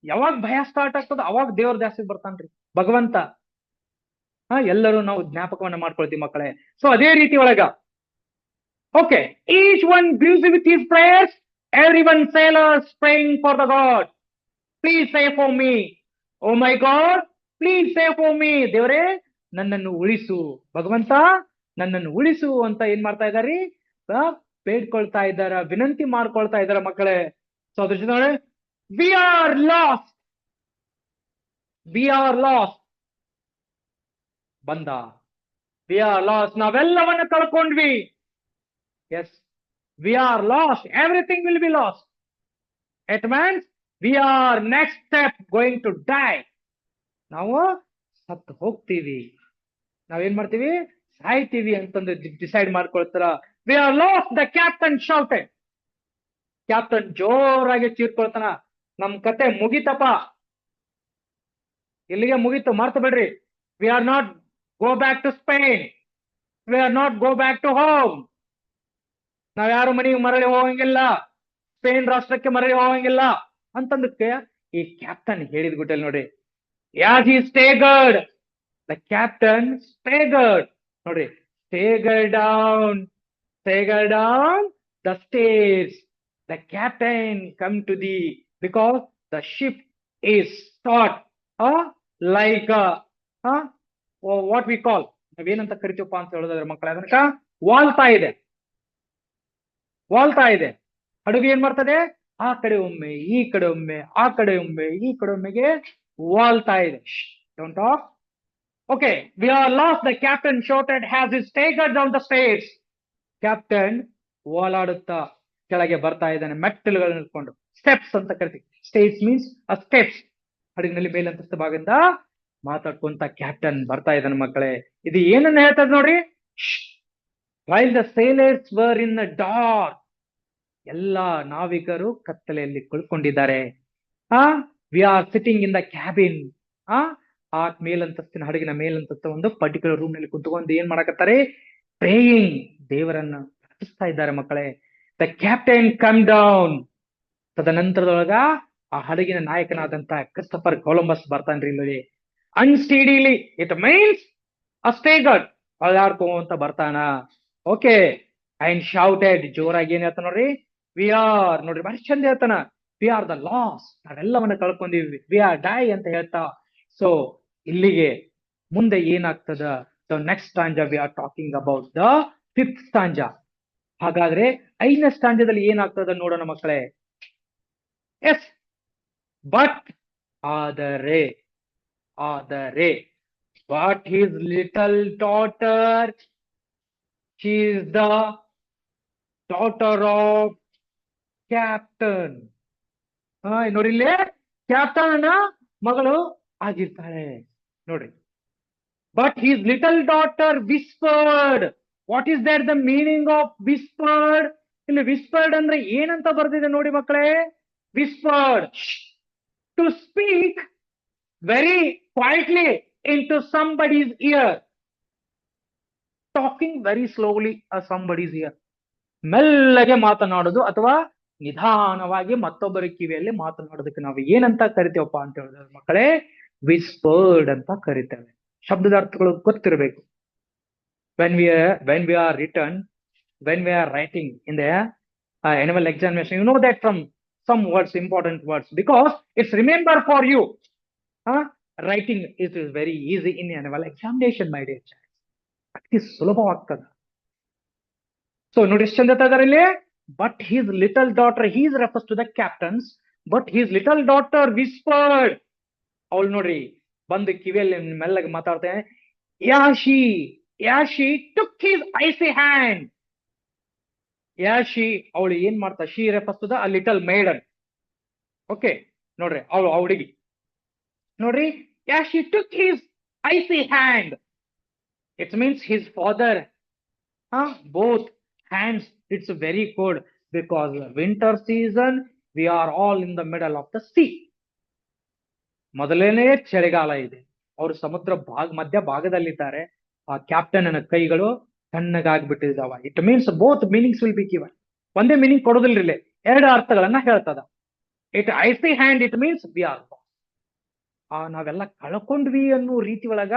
ಯಾವಾಗ ಭಯ ಸ್ಟಾರ್ಟ್ ಆಗ್ತದ ಅವಾಗ ದೇವ್ರ ಜಾಸ್ತಿ ಬರ್ತಾನ್ರಿ, ಭಗವಂತ. ಎಲ್ಲರೂ ನಾವು ಜ್ಞಾಪಕವನ್ನ ಮಾಡ್ಕೊಳ್ತೀವಿ ಮಕ್ಕಳೇ. ಸೊ ಅದೇ ರೀತಿ ಒಳಗ okay, each one busy with his prayers, every one sailors praying for the God. Please save for me, oh my God, please save for me. ದೇವರೇ ನನ್ನನ್ನು ಉಳಿಸು, ಭಗವಂತ ನನ್ನನ್ನು ಉಳಿಸು ಅಂತ ಏನ್ ಮಾಡ್ತಾ ಇದಾರಿ, ಬೇಡ್ಕೊಳ್ತಾ ಇದ್ದಾರ, ವಿನಂತಿ ಮಾಡ್ಕೊಳ್ತಾ ಇದ್ದಾರ ಮಕ್ಕಳೇ. ಸೊ ಅದ್ರ ಜೊತೆ we are lost, we are lost ಬಂದ, ವಿ ಆರ್ ಲಾಸ್ಟ್, ನಾವೆಲ್ಲವನ್ನ ಕಳ್ಕೊಂಡ್ವಿ. Yes, we are lost, everything will be lost. It means we are next step going to die. ನಾವು ಸತ್ತು ಹೋಗ್ತೀವಿ, ನಾವೇನ್ ಮಾಡ್ತೀವಿ, ಸಾಯ್ತೀವಿ ಅಂತಂದು ಡಿಸೈಡ್ ಮಾಡ್ಕೊಳ್ತಾರ. We are lost, the captain shouted. Captain ಜೋರಾಗಿ ಚೀರ್ಕೊಳ್ತಾನ, ನಮ್ ಕತೆ ಮುಗಿತಪ್ಪ, ಇಲ್ಲಿಗೆ ಮುಗೀತು, ಮರ್ತು ಬಿಡ್ರಿ. We are not go back to Spain, we are not go back to home. ನಾವ್ ಯಾರು ಮನೆಗೆ ಮರಳಿ ಹೋಗಂಗಿಲ್ಲ, ಸ್ಪೇನ್ ರಾಷ್ಟ್ರಕ್ಕೆ ಮರಳಿ ಹೋಗಂಗಿಲ್ಲ. ಅಂತಂದಕ್ಕೆ ಈ ಕ್ಯಾಪ್ಟನ್ ಹೇಳಿದ್ ಗುಟ್ಟಲ್ಲಿ ನೋಡ್ರಿ, as he staggered, the captain staggered, ನೋಡ್ರಿ, staggered down the stairs, the captain come to the, because the ship is short, like what we call, ನಾವೇನಂತ ಕರಿತೀವಪ್ಪ ಅಂತ ಹೇಳೋದಾದ್ರೆ ಮಕ್ಕಳ, ಅದನ್ನ ವಾಲ್ತಾ ಇದೆ. ಹಡಗು ಏನ್ ಮಾಡ್ತದೆ, ಆ ಕಡೆ ಒಮ್ಮೆ ಈ ಕಡೆ ಒಮ್ಮೆ, ಆ ಕಡೆ ಒಮ್ಮೆ ಈ ಕಡೆ ಒಮ್ಮೆಗೆ ವಾಲ್ತಾ ಇದೆ. Don't talk. Okay, we are lost, the captain shouted as he staggered down the stairs. Captain ಓಲಾಡುತ್ತಾ ಕೆಳಗೆ ಬರ್ತಾ ಇದ್ದಾನೆ, ಮೆಟ್ಟಲುಗಳನ್ನ ನಿಲ್ಕೊಂಡು. ಸ್ಟೆಪ್ಸ್ ಅಂತ ಕರಿತೀವಿ. Stage means a steps. ಹಡಗಿನಲ್ಲಿ ಮೇಲಂತಸ್ತು ಭಾಗದಿಂದ ಮಾತಾಡ್ಕೊಂತ ಕ್ಯಾಪ್ಟನ್ ಬರ್ತಾ ಇದ್ದಾನೆ ಮಕ್ಕಳೇ. ಇದು ಏನನ್ನ ಹೇಳ್ತದೆ ನೋಡ್ರಿ, while the sailors were in the dark, ಎಲ್ಲಾ ನಾವಿಕರು ಕತ್ತಲೆಯಲ್ಲಿ ಕುಳ್ಕೊಂಡಿದ್ದಾರೆ. We are sitting in the cabin. ಆ ಮೇಲಂತಸ್ತಿನ, ಹಡಗಿನ ಮೇಲಂತಸ್ತು ಒಂದು ಪರ್ಟಿಕ್ಯುಲರ್ ರೂಮ್ ನಲ್ಲಿ ಕುತ್ಕೊಂಡು ಏನ್ ಮಾಡಕತ್ತಾರೆ, ಪ್ರೇಯಿಂಗ್, ದೇವರನ್ನ ಪ್ರಾರ್ಥಿಸ್ತಾ ಇದ್ದಾರೆ ಮಕ್ಕಳೇ. The captain come down. ತದನಂತರದೊಳಗ ಆ ಹಡಗಿನ ನಾಯಕನಾದಂತ ಕ್ರಿಸ್ಟಫರ್ ಕೊಲಂಬಸ್ ಬರ್ತಾನ್ರಿ ಇಲ್ಲಿ. ಅನ್ಸ್ಟೀಡಿಲಿ, ಇಟ್ ಮೀನ್ಸ್ ಅಸ್ಟೇಗಡ್, ಅಳ್ಳಾಡ್ಕೊಂತ ಬರ್ತಾನ. ಓಕೆ, ಅಂಡ್ ಶೌಟೆಡ್, ಜೋರಾಗಿ ಏನ್ ಹೇಳ್ತಾನ ನೋಡ್ರಿ, ವಿ ಆರ್, ನೋಡ್ರಿ ಬಹಳ ಚಂದ ಹೇಳ್ತಾನ, ವಿ ಆರ್ ದ ಲಾಸ್, ನಾವೆಲ್ಲವನ್ನ ಕಳ್ಕೊಂಡಿವಿ, ವಿ ಆರ್ ಡೈ ಅಂತ ಹೇಳ್ತಾ. ಸೊ ಇಲ್ಲಿಗೆ ಮುಂದೆ ಏನಾಗ್ತದ, the next stanza we are talking about the fifth stanza. ಹಾಗಾದ್ರೆ 5ನೇ ಸ್ಟಾಂಜಾದಲ್ಲಿ ಏನಾಗ್ತದ ನೋಡೋಣ ಮಕ್ಕಳೇ. ಎಸ್, ಬಟ್ ಆದರೆ but his little daughter, she is the daughter of captain. ನೋಡ್ರಿ, ಇಲ್ಲಿ ಕ್ಯಾಪ್ಟನ್ ಮಗಳು ಆಗಿರ್ತಾಳೆ ನೋಡ್ರಿ. But his little daughter whispered. What is there the meaning of whispered? ಇಲ್ಲಿ ವಿಸ್ಪರ್ಡ್ ಅಂದ್ರೆ ಏನಂತ ಬರ್ದಿದೆ ನೋಡಿ ಮಕ್ಕಳೇ. Whispered, to speak very quietly into somebody's ear, talking very slowly at somebody's ear. ಮೆಲ್ಲಗೆ ಮಾತನಾಡೋದು ಅಥವಾ ನಿಧಾನವಾಗಿ ಮತ್ತೊಬ್ಬರ ಕಿವಿಯಲ್ಲಿ ಮಾತನಾಡೋದಕ್ಕೆ ನಾವು ಏನಂತ ಕರಿತೇವಪ್ಪ ಅಂತ ಹೇಳಿದ್ರೆ ಮಕ್ಕಳೇ, ವಿಸ್ಪರ್ಡ್ ಅಂತ ಕರಿತೇವೆ. ಶಬ್ದದ ಅರ್ಥಗಳು ಗೊತ್ತಿರಬೇಕು. when we are writing in the annual examination, you know that from some words, important words, because it's remember for you. Writing is very easy in annual examination, my dear child. ಅತಿ ಸುಲಭವಾಗ್ತದ. So ನೋಡಿ ಎಷ್ಟು ಚಂದ ಇದ್ದಾರೆ ಇಲ್ಲಿ. But his little daughter, he refers to the captains, but his little daughter whispered. ಅವಳು ನೋಡ್ರಿ ಬಂದು ಕಿವಿಯಲ್ಲಿ ಮೆಲ್ಲಗೆ ಮಾತಾಡ್ತೇನೆ. Yashi took his icy hand. Yashi ಅವಳು ಏನ್ ಮಾಡ್ತಾ, she refers to the a little maiden. Okay, ನೋಡ್ರಿ ಅವಳು ಹುಡುಗಿ ನೋಡ್ರಿ. Yashi took his icy hand. It means his father, both hands, it's very cold because winter season, we are all in the middle of the sea. ಮೊದಲನೇ ಚಳಿಗಾಲ ಇದೆ, ಅವರು ಸಮುದ್ರ ಮಧ್ಯ ಭಾಗದಲ್ಲಿದ್ದಾರೆ. ಆ ಕ್ಯಾಪ್ಟನ್ ನ ಕೈಗಳು ತಣ್ಣಗಾಗ್ಬಿಟ್ಟಿದಾವ. It means both meanings will be given. ಒಂದೇ ಮೀನಿಂಗ್ ಕೊಡೋದಿಲ್ಲ, ಎರಡು ಅರ್ಥಗಳನ್ನ ಹೇಳ್ತದ. It icy hand, it means we are, ನಾವೆಲ್ಲ ಕಳ್ಕೊಂಡ್ವಿ ಅನ್ನೋ ರೀತಿ ಒಳಗ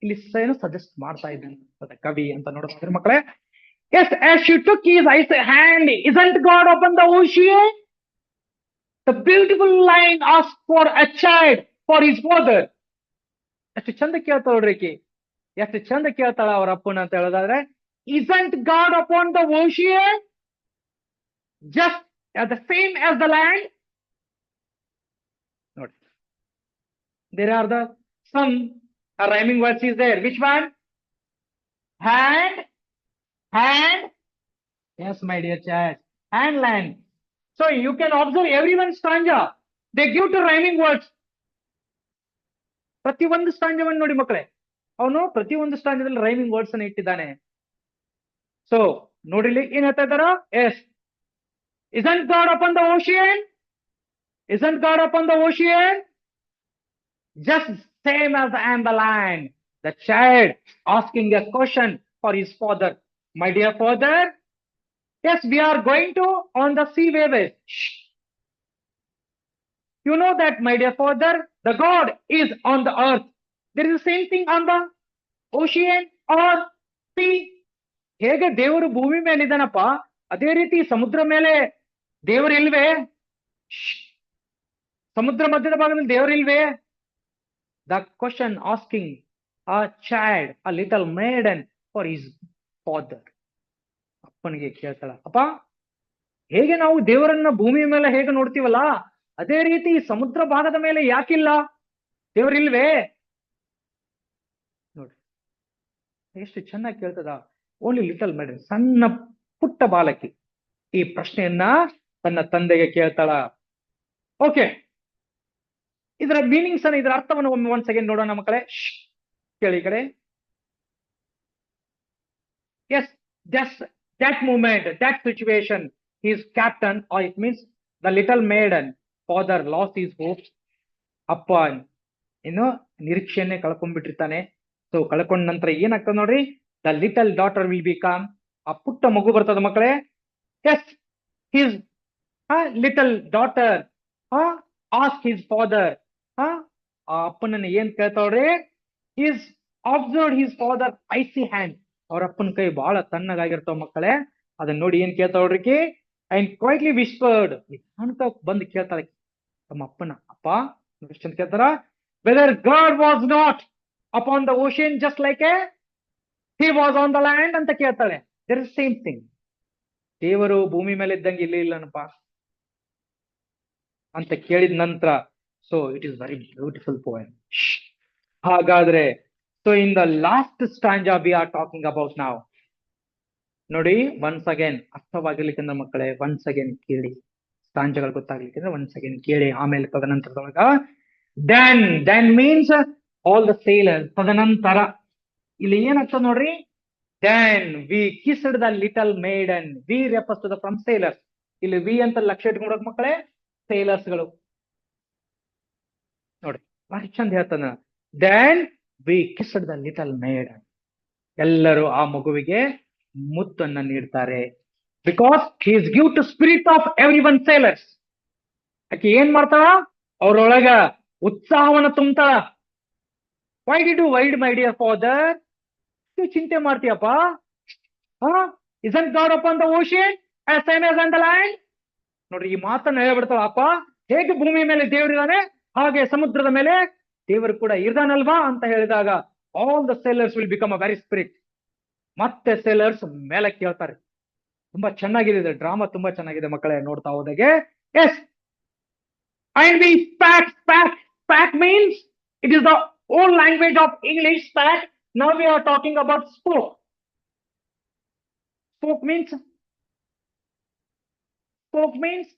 ಇಲ್ಲಿ ಏನು ಸಜೆಸ್ಟ್ ಮಾಡ್ತಾ ಇದ್ದಾನೆ ಕವಿ ಅಂತ ನೋಡ್ತಾರೆ ಮಕ್ಕಳೇ. Yes, as she took his icy hand, isn't God open the ocean? The beautiful line asked for a child for his father. ಎಷ್ಟು ಚಂದ ಕೇಳ್ತಾಳ ನೋಡ್ರಿ, ಎಷ್ಟು ಚಂದ ಕೇಳ್ತಾಳ ಅವ್ರ ಅಪ್ಪನ ಅಂತ ಹೇಳೋದಾದ್ರೆ, isn't God upon the ocean just as the same as the land? ನೋಡಿ, there are the some rhyming words is there. Which one? Hand. Yes, my dear child. And land. So you can observe everyone's stanza. They give to rhyming words. ಪ್ರತಿ ಒಂದು ಸ್ಟಾಂಜವನ್ನು ನೋಡಿ ಮಕ್ಕಳೇ, ಅವನು ಪ್ರತಿ ಒಂದು ಸ್ಟಾಂಜದಲ್ಲಿ rhyming words ಅನ್ನು ಇಟ್ಟಿದ್ದಾನೆ. ಸೊ ನೋಡಿಲಿ ಏನ್ ಹೇಳ್ತಾ ಇದ್ದಾರ. Yes, isn't God upon the ocean? Isn't God upon the ocean? Just same as and the land. The child asking a question for his father. My dear father, yes, we are going to on the sea waves. You know that, my dear father, the God is on the earth. There is the same thing on the ocean or sea. ಹೇಗೆ ದೇವರು ಭೂಮಿ ಮೇಲೆ ಇದ್ದಾನಪ್ಪ, ಅದೇ ರೀತಿ ಸಮುದ್ರ ಮೇಲೆ ದೇವರು ಇಲ್ವೇ? ಸಮುದ್ರ ಮಧ್ಯದ ಭಾಗದಲ್ಲಿ ದೇವರು ಇಲ್ವೇ? The question asking a child, a little maiden, for his father. ಅಪ್ಪನಿಗೆ ಕೇಳ್ತಾಳ, ಅಪ್ಪ ಹೇಗೆ ನಾವು ದೇವರನ್ನ ಭೂಮಿ ಮೇಲೆ ಹೇಗೆ ನೋಡ್ತೀವಲ್ಲ, ಅದೇ ರೀತಿ ಸಮುದ್ರ ಭಾಗದ ಮೇಲೆ ಯಾಕಿಲ್ಲ, ದೇವರಿಲ್ವೇ? ನೋಡ್ರಿ ಎಷ್ಟು ಚೆನ್ನಾಗಿ ಕೇಳ್ತದ. ಓನ್ಲಿ ಲಿಟಲ್ ಮೇಡನ್, ಸಣ್ಣ ಪುಟ್ಟ ಬಾಲಕಿ ಈ ಪ್ರಶ್ನೆಯನ್ನ ತನ್ನ ತಂದೆಗೆ ಕೇಳ್ತಾಳ. ಓಕೆ, ಇದರ ಮೀನಿಂಗ್ಸ್ ಅನ್ನ, ಇದರ ಅರ್ಥವನ್ನು ಒಮ್ಮೆ ಒಂದ್ ಸೆಕೆಂಡ್ ನೋಡೋಣ ಮಕ್ಕಳೇ. ಕೇಳಿ ಈ ಕಡೆ. Yes, that moment, that situation, his captain, or it means the little maiden father lost his hopes. ಅಪ್ಪ ಇನ್ನು ನಿರೀಕ್ಷೆಯನ್ನೇ ಕಳ್ಕೊಂಡ್ಬಿಟ್ಟಿರ್ತಾನೆ. ಸೊ ಕಳ್ಕೊಂಡ ನಂತರ ಏನಾಗ್ತದೆ ನೋಡ್ರಿ, the little daughter will become, ಆ ಪುಟ್ಟ ಮಗು ಬರ್ತದ ಮಕ್ಕಳೇ. Yes, his little daughter ask his father, ಆ ಅಪ್ಪನನ್ನ ಏನ್ ಕೇಳ್ತಾವ್ರಿ, is observe his father icy hand. ಅವ್ರ ಅಪ್ಪನ ಕೈ ಬಹಳ ತಣ್ಣಗಾಗಿರ್ತಾವ ಮಕ್ಕಳೇ. ಅದನ್ನ ನೋಡಿ ಏನ್ ಕೇಳ್ತಾವ್ರಿಗೆ, ಅಂಡ್ ಕ್ವೈಟ್ಲಿ ವಿಸ್ಪರ್ಡ್, ಅಂತ ಬಂದು ಕೇಳ್ತಾಳೆ ತಮ್ಮ ಅಪ್ಪನ, ಅಪ್ಪ ಎಷ್ಟು ಕೇಳ್ತಾರ, whether God was not upon the ocean just like a he was on the land ಅಂತ ಕೇಳ್ತಾಳೆ. ದೇರ್ ಇಸ್ ಸೇಮ್ ಥಿಂಗ್, ದೇವರು ಭೂಮಿ ಮೇಲೆ ಇದ್ದಂಗೆ ಇಲ್ಲಿ ಇಲ್ಲನಪ್ಪ ಅಂತ ಕೇಳಿದ ನಂತರ, so it is very beautiful poem. ಹಾಗಾದ್ರೆ so in the last stanza we are talking about now, ನೋಡಿ ಒನ್ಸ್ ಅಗೇನ್ ಅರ್ಥವಾಗಿರ್ಲಿಕ್ಕಂದ್ರೆ ಮಕ್ಕಳೇ ಒನ್ಸ್ ಅಗೇನ್ ಕೇಳಿ, ಸ್ಟಾಂಜಗಳು ಗೊತ್ತಾಗ್ಲಿಕ್ಕಂದ್ರೆ ಒನ್ಸ್ ಅಗೇನ್ ಕೇಳಿ. ಆಮೇಲೆ ತದನಂತರದೊಳಗ then means all the sailors, ತದನಂತರ ಇಲ್ಲಿ ಏನಾಗ್ತದ ನೋಡ್ರಿ, then we kissed the little maiden, we refers to the from sailors. ಇಲ್ಲಿ ವಿ ಅಂತ ಲಕ್ಷ್ಯ ಇಟ್ಕೊಂಡ್ರೆ ಮಕ್ಕಳೇ ಸೇಲರ್ಸ್ ಗಳು ನೋಡಿ ಭಾರಿ ಚಂದ ಹೇಳ್ತಾನ. Then we kissed the little maiden, ಎಲ್ಲರೂ ಆ ಮಗುವಿಗೆ ಮುತ್ತನ್ನ ನೀಡ್ತಾರೆ. Because he is give to spirit of every one sailors. ಆಕೆ ಏನ್ ಮಾಡ್ತಾಳ, ಅವ್ರೊಳಗ ಉತ್ಸಾಹವನ್ನ ತುಂಬ್ತಾಳ. Why did you wide my dear father, ಚಿಂತೆ ಮಾಡ್ತೀಯಪ್ಪ, isn't God upon the ocean as same as on the land. ನೋಡ್ರಿ ಈ ಮಾತನ್ನ ಹೇಳ್ಬಿಡ್ತಾಳ, ಅಪ್ಪ ಹೇಗೆ ಭೂಮಿ ಮೇಲೆ ದೇವರಿದ್ದಾನೆ ಹಾಗೆ ಸಮುದ್ರದ ಮೇಲೆ ದೇವರು ಕೂಡ ಇರ್ದಾನಲ್ವಾ ಅಂತ ಹೇಳಿದಾಗ, all the sailors will become a very spirit. ಮತ್ತೆ ಸೇಲರ್ಸ್ ಮೇಲೆ ಕೇಳ್ತಾರೆ. ತುಂಬಾ ಚೆನ್ನಾಗಿದೆ ಡ್ರಾಮಾ, ತುಂಬಾ ಚೆನ್ನಾಗಿದೆ ಮಕ್ಕಳೇ ನೋಡ್ತಾ ಹೋದಾಗೆ. Yes, and we spake means it is the old language of English. Spake, now we are talking about spoke. Spoke means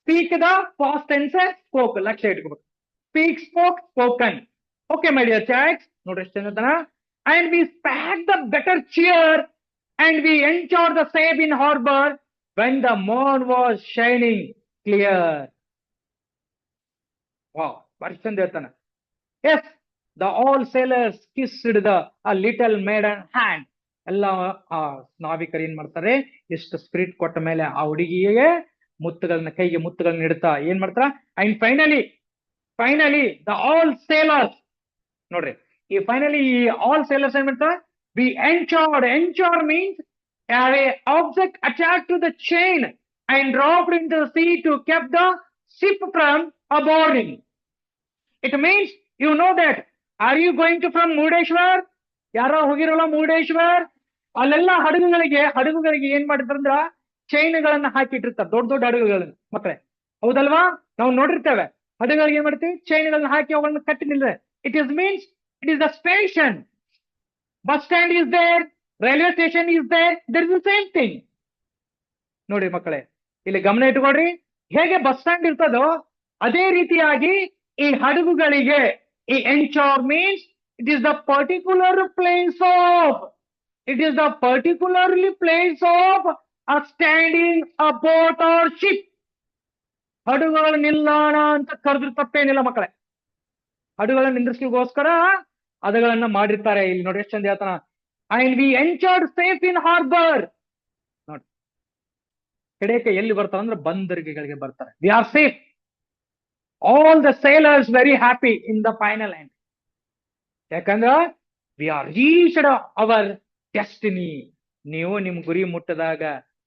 speak, the past tense spoke, ಲಕ್ಷ್ಯ ಇಟ್ಕೋಬೇಕು. Speak, spoke, spoken. Okay, my dear child, notice and we spat the better cheer and we entered the Sabine harbor when the moon was shining clear. Wow, very ಚಂದ ಹೇಳ್ತಾನೆ. Yes, the all sailors kissed the a little maiden hand. ಎಲ್ಲ ನಾವಿಕರು ಏನ್ ಮಾಡ್ತಾರೆ, ಎಷ್ಟು spirit ಕೊಟ್ಟ ಮೇಲೆ ಆ ಹುಡುಗಿಗೆ ಮುತ್ತುಗಳನ್ನ, ಕೈಗೆ ಮುತ್ತುಗಳನ್ನ ಇಡ್ತಾ ಏನ್ ಮಾಡ್ತಾರ, and finally the all sailors ನೋಡ್ರಿ, ಈ ಫೈನಲಿ ಆಲ್ ಸೇಲರ್ಸ್ ಏನ್ ಮಾಡ್ತಾರ, we anchored means object attach to the chain and dropped in the sea to keep the ship from aboarding. It means you know that, are you going to from Murudeshwar, ಯಾರೋ ಹೋಗಿರೋಲ್ಲ ಮುರುಡೇಶ್ವರ್, ಅಲ್ಲೆಲ್ಲ ಹಡಗುಗಳಿಗೆ ಏನ್ ಮಾಡಿದ್ರಂದ್ರ ಚೈನ್ಗಳನ್ನ ಹಾಕಿಟ್ಟಿರ್ತಾರೆ, ದೊಡ್ಡ ದೊಡ್ಡ ಹಡಗುಗಳನ್ನ ಮಕ್ಕಳೇ, ಹೌದಲ್ವಾ? ನಾವು ನೋಡಿರ್ತೇವೆ ಹಡಗುಗಳಿಗೆ ಏನ್ ಮಾಡ್ತೀವಿ, ಚೈನ್ಗಳನ್ನ ಹಾಕಿ ಅವುಗಳನ್ನ ಕಟ್ಟಿ ನಿಲ್ರೆ. It is means it is the station, bus stand is there, railway station is there, there is the same thing. ನೋಡಿ ಮಕ್ಕಳೇ, ಇಲ್ಲಿ ಗಮನ ಇಟ್ಕೊಳ್ರಿ, ಹೇಗೆ ಬಸ್ ಸ್ಟ್ಯಾಂಡ್ ಇರ್ತದೋ ಅದೇ ರೀತಿಯಾಗಿ ಈ ಹಡಗುಗಳಿಗೆ ಈ ಎಂಚೋರ್ means it is the particularly place of a standing a boat or ship. ಹಡಗುಗಳ ನಿಲ್ದಾಣ ಅಂತ ಕರೆದ್ರೆ ತಪ್ಪೇನಿಲ್ಲ ಮಕ್ಕಳೇ. ಹಡಗುಗಳನ್ನ ನಿಂದ್ರಿಸ್ಲಿಕ್ಕೋಸ್ಕರ ಅದಗಳನ್ನ ಮಾಡಿರ್ತಾರೆ. ಇಲ್ಲಿ ನೋಡಿ ಎಷ್ಟು ಚಂದ ಹೇಳ್ತಾನ, and we anchored safe in harbour. ನೋಡಿ ಕಡೆಗೆ ಎಲ್ಲಿ ಬರ್ತಾರೆ ಅಂದ್ರೆ ಬಂದರಿಗೆಗಳಿಗೆ ಬರ್ತಾರೆ. We are safe. All the sailors very happy in the final end. ಯಾಕಂದ್ರ we are reached our destiny. ನೀವು ನಿಮ್ ಗುರಿ ಮುಟ್ಟದಾಗ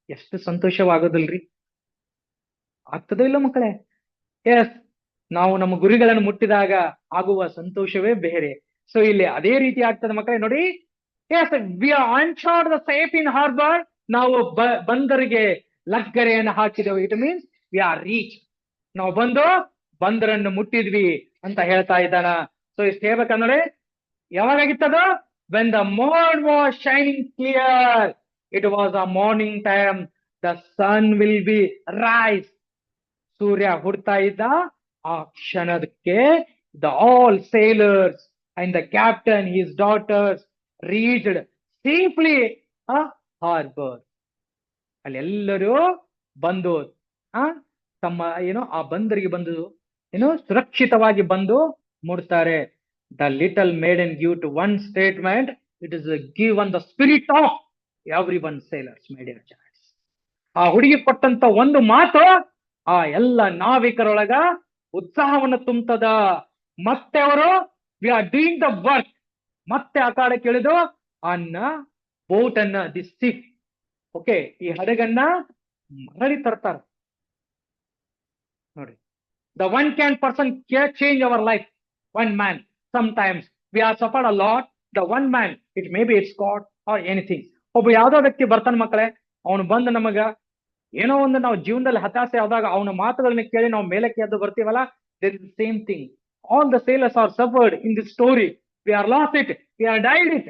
ಎಷ್ಟು ಸಂತೋಷವಾಗೋದಿಲ್ರಿ? ಆಗ್ತದೋ ಇಲ್ಲ ಮಕ್ಕಳೇ? ಎಸ್, ನಾವು ನಮ್ಮ ಗುರಿಗಳನ್ನು ಮುಟ್ಟಿದಾಗ ಆಗುವ ಸಂತೋಷವೇ ಬೇರೆ. ಸೊ ಇಲ್ಲಿ ಅದೇ ರೀತಿ ಆಗ್ತದೆ ಮಕ್ಕಳೇ. ನೋಡಿ, yes, we are onshored the safe in harbour. ನಾವು ಬಂದರಿಗೆ ಲಗ್ಗೆರೆಯನ್ನು ಹಾಕಿದೆವು. It means we are reach. ನಾವು ಬಂದು ಬಂದರನ್ನು ಮುಟ್ಟಿದ್ವಿ ಅಂತ ಹೇಳ್ತಾ ಇದ್ದಾನ. ಸೊ ಇಷ್ಟು ಹೇಳ್ಬೇಕಂದ್ರೆ ಯಾವಾಗಾಗಿತ್ತದು? When the moon was shining clear, it was a morning time, the sun will be rise. ಸೂರ್ಯ ಹುಡ್ತಾ ಇದ್ದ ಆ ಕ್ಷಣಕ್ಕೆ the all sailors and the captain his daughters reached safely a harbour. ಅಲ್ಲಿ ಎಲ್ಲರೂ ಬಂದು ತಮ್ಮ ಆ ಬಂದರಿಗೆ ಬಂದು ಸುರಕ್ಷಿತವಾಗಿ ಬಂದು ಮುಡ್ತಾರೆ. The little maiden give to one statement, it is give one the spirit of every one sailors my dear choice. ಆ ಹುಡುಗಿ ಕೊಟ್ಟಂತ ಒಂದು ಮಾತು ಆ ಎಲ್ಲ ನಾವಿಕರೊಳಗ ಉತ್ಸಾಹವನ್ನು ತುಂಬತದ. ಮತ್ತೆ ಅವರು we are doing the work. ಮತ್ತೆ ಆ ಕಾಡ ಕೇಳಿದು ಅನ್ನ ಬೋಟ್ ಅನ್ನ ದಿಸ್ ಶಿಪ್, ಓಕೆ, ಈ ಹಡಗನ್ನ ಮರಳಿ ತರ್ತಾರ. ನೋಡಿ, the one can person change our life. One man. Sometimes we are suffered a lot. The one man, it may be it's god or anything. ಒಬ್ಬ ಯಾವ್ದೋ ವ್ಯಕ್ತಿ ಬರ್ತಾನ ಮಕ್ಕಳೇ, ಅವನು ಬಂದು ನಮಗ ಏನೋ ಒಂದು ನಾವು ಜೀವನದಲ್ಲಿ ಹತಾಶೆ ಆದಾಗ ಅವನ ಮಾತುಗಳನ್ನ ಕೇಳಿ ನಾವು ಮೇಲಕ್ಕೆ ಎದ್ದು ಬರ್ತೀವಲ್ಲ, there is the same thing. All the sailors are suffered in this story. We are lost it, we are died it,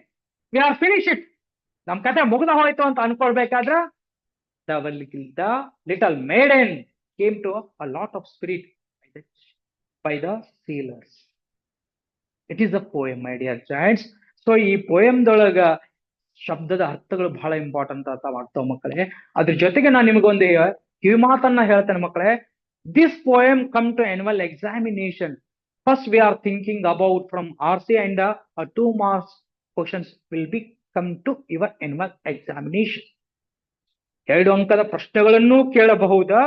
we are finish it. ನಮ್ ಕತೆ ಮುಗ್ದ ಹೋಯ್ತು ಅಂತ ಅನ್ಕೊಳ್ಬೇಕಾದ್ರ the little maiden came to a lot of spirit by the sailors. It is a poem my dear childs. So ಈ ಪೋಯಮ್ದೊಳಗ ಶಬ್ದದ ಅರ್ಥಗಳು ಬಹಳ ಇಂಪಾರ್ಟೆಂಟ್ ಆಗ್ತಾವ ಮಕ್ಕಳೇ. ಅದ್ರ ಜೊತೆಗೆ ನಾನು ನಿಮಗೊಂದು ಕಿವಿ ಮಾತನ್ನ ಹೇಳ್ತೇನೆ ಮಕ್ಕಳೇ. This poem come to annual examination. First we are thinking about from RC and 2 marks questions will be come to your annual examination. 2 ಅಂಕದ ಪ್ರಶ್ನೆಗಳನ್ನು ಕೇಳಬಹುದಾ,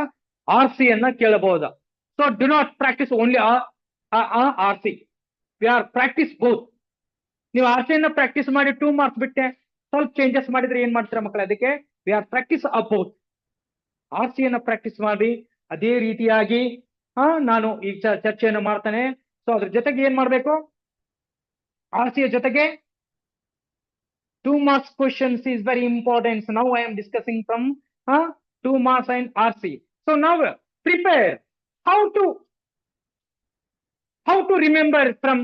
RC ಅನ್ನ ಕೇಳಬಹುದಾ? So do not practice only RC. We are practice both. ನೀವು RC ಅನ್ನ practice ಮಾಡಿ 2 marks ಬಿಟ್ಟೆ ಸ್ವಲ್ಪ ಚೇಂಜಸ್ ಮಾಡಿದ್ರೆ ಏನ್ ಮಾಡ್ತೀರಾ ಮಕ್ಕಳೇ? ಅದಕ್ಕೆ V are practice about. RC ಅನ್ನ ಪ್ರಾಕ್ಟೀಸ್ ಮಾಡಿ ಅದೇ ರೀತಿಯಾಗಿ ನಾನು ಈಗ ಚರ್ಚೆಯನ್ನು ಮಾಡ್ತಾನೆ. ಸೊ ಅದ್ರ ಜೊತೆಗೆ ಏನ್ ಮಾಡ್ಬೇಕು? RC ಜೊತೆಗೆ 2 marks questions is very important. So now I am discussing from 2 marks and RC. So now prepare how to remember from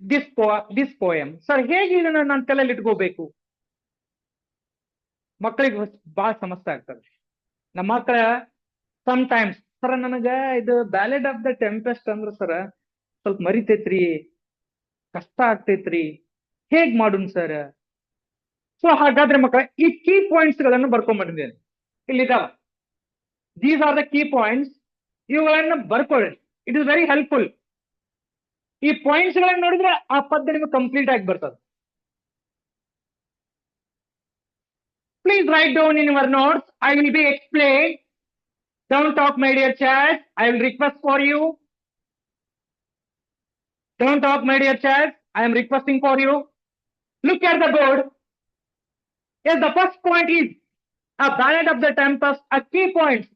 this poem. Sir, ಹೇಗೆ ಇದನ್ನ ನಾನು ತಲೆಯಲ್ಲಿ ಇಟ್ಕೋಬೇಕು? ಮಕ್ಕಳಿಗೆ ಬಹಳ ಸಮಸ್ಯೆ ಆಗ್ತದೆ. ನಮ್ಮ ಮಕ್ಕಳ ಸಮಟೈಮ್ಸ್, ಸರ್ ನನಗ ಇದು ಬ್ಯಾಲೆಡ್ ಆಫ್ ದ ಟೆಂಪೆಸ್ಟ್ ಅಂದ್ರ ಸರ್ ಸ್ವಲ್ಪ ಮರಿತೈತ್ರಿ, ಕಷ್ಟ ಆಗ್ತೈತ್ರಿ, ಹೇಗ್ ಮಾಡುನ್ ಸರ್? ಸೊ ಹಾಗಾದ್ರೆ ಮಕ್ಕಳ ಈ ಕೀ ಪಾಯಿಂಟ್ಸ್ ಗಳನ್ನು ಬರ್ಕೊಂಡ್ಬಂದಿದ್ದೇನೆ. ಇಲ್ಲಿದಾವ. These are the key points. ಇವುಗಳನ್ನ ಬರ್ಕೊಳ್ಳಿ. It is very helpful. ಈ ಪಾಯಿಂಟ್ಸ್ ಗಳನ್ನ ನೋಡಿದ್ರೆ ಆ ಪದ್ಯ ನಿಮಗೆ ಕಂಪ್ಲೀಟ್ ಆಗಿ ಬರ್ತದೆ. Please write down in your notes. I will be explained. Don't talk, my dear child. I will request for you. Don't talk, my dear child. I am requesting for you. Look at the board. Yes, the first point is a ballad of the tempest. A key points.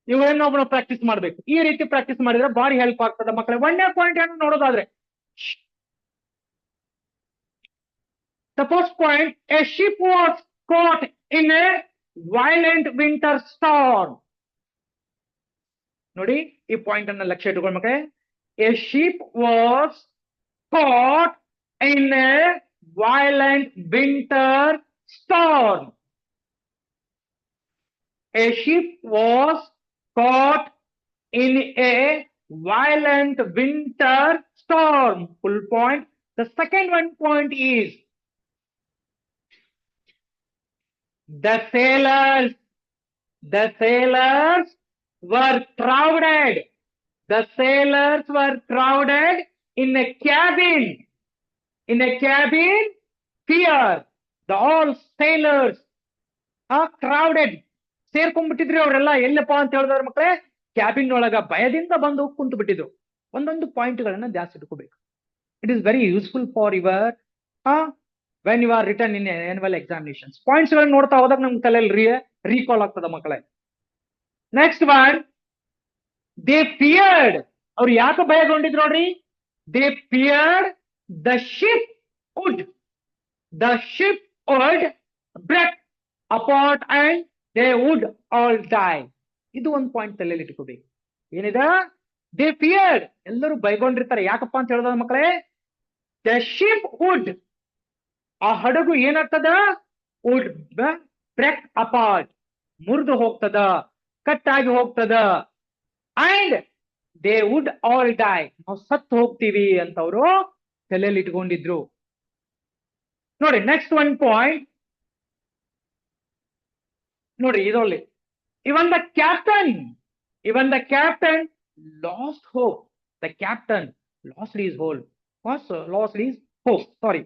ಇವುಗಳನ್ನ ನಾವು practice ಮಾಡ್ಬೇಕು. ಈ ರೀತಿ practice ಮಾಡಿದ್ರೆ ಭಾರಿ help ಆಗ್ತದೆ ಮಕ್ಕಳೇ. 1ನೇ point ಏನು ನೋಡೋದಾದ್ರೆ, the first point, a ship was caught in a violent winter storm. ನೋಡಿ, ಈ ಪಾಯಿಂಟ್ ಅನ್ನ ಲಕ್ಷ್ಯ ಇಟ್ಕೊಳ್ಳಿ ಮಕ್ಕಳೇ. A ship was caught in a violent winter storm. A ship was caught in a violent winter storm. Full point. The second one point is the sailors were crowded. The sailors were crowded in a cabin. In a cabin, fear. The all sailors crowded ಸೇರ್ಕೊಂಡ್ಬಿಟ್ಟಿದ್ರಿ ಅವರೆಲ್ಲ. ಎಲ್ಲಪ್ಪ ಅಂತ ಹೇಳಿದ್ರ ಮಕ್ಕಳೇ, cabin ಒಳಗ ಭಯದಿಂದ ಬಂದು ಕುಂತು ಬಿಟ್ಟಿದ್ರು. ಒಂದೊಂದು ಪಾಯಿಂಟ್ ಗಳನ್ನ ಜಾಸ್ತಿ ಇಟ್ಕೋಬೇಕು. It is very useful for your when you are return in annual examinations. Points ಗಳನ್ನ ನೋಡ್ತಾ ಹೋದಾಗ ನಮ್ಗೆ ತಲೆಯಲ್ಲಿ ರೀಕಾಲ್ ಆಗ್ತದ ಮಕ್ಕಳೇ. Next one, they feared. ಅವ್ರು ಯಾಕೆ ಭಯಗೊಂಡಿದ್ರು ನೋಡ್ರಿ? They feared the ship would break apart and they would all die. ಇದು ಒಂದು ಪಾಯಿಂಟ್ ತಲೆಯಲ್ಲಿ ಇಟ್ಕೋಬೇಕು. ಏನಿದೆ? ದೇ ಫಿಯರ್ಡ್, ಎಲ್ಲರೂ ಭಯಗೊಂಡಿರ್ತಾರೆ. ಯಾಕಪ್ಪ ಅಂತ ಹೇಳಿದ ಮಕ್ಕಳೇ, ದ ಶಿಪ್ ವುಡ್, ಆ ಹಡಗು ಏನಾಗ್ತದ? ವುಡ್ ಬ್ರೇಕ್ ಅಪಾರ್ಟ್, ಮುರಿದು ಹೋಗ್ತದ, ಕಟ್ ಆಗಿ ಹೋಗ್ತದ. And they would all die, ನಾವು ಸತ್ತು ಹೋಗ್ತೀವಿ ಅಂತ ಅವರು ತಲೆಯಲ್ಲಿ ಇಟ್ಕೊಂಡಿದ್ರು. ನೋಡಿ ನೆಕ್ಸ್ಟ್ ಒನ್ ಪಾಯಿಂಟ್ ನೋಡಿ ಇದರಲ್ಲಿ. Even the captain lost hope. The captain lost is hope. Sorry,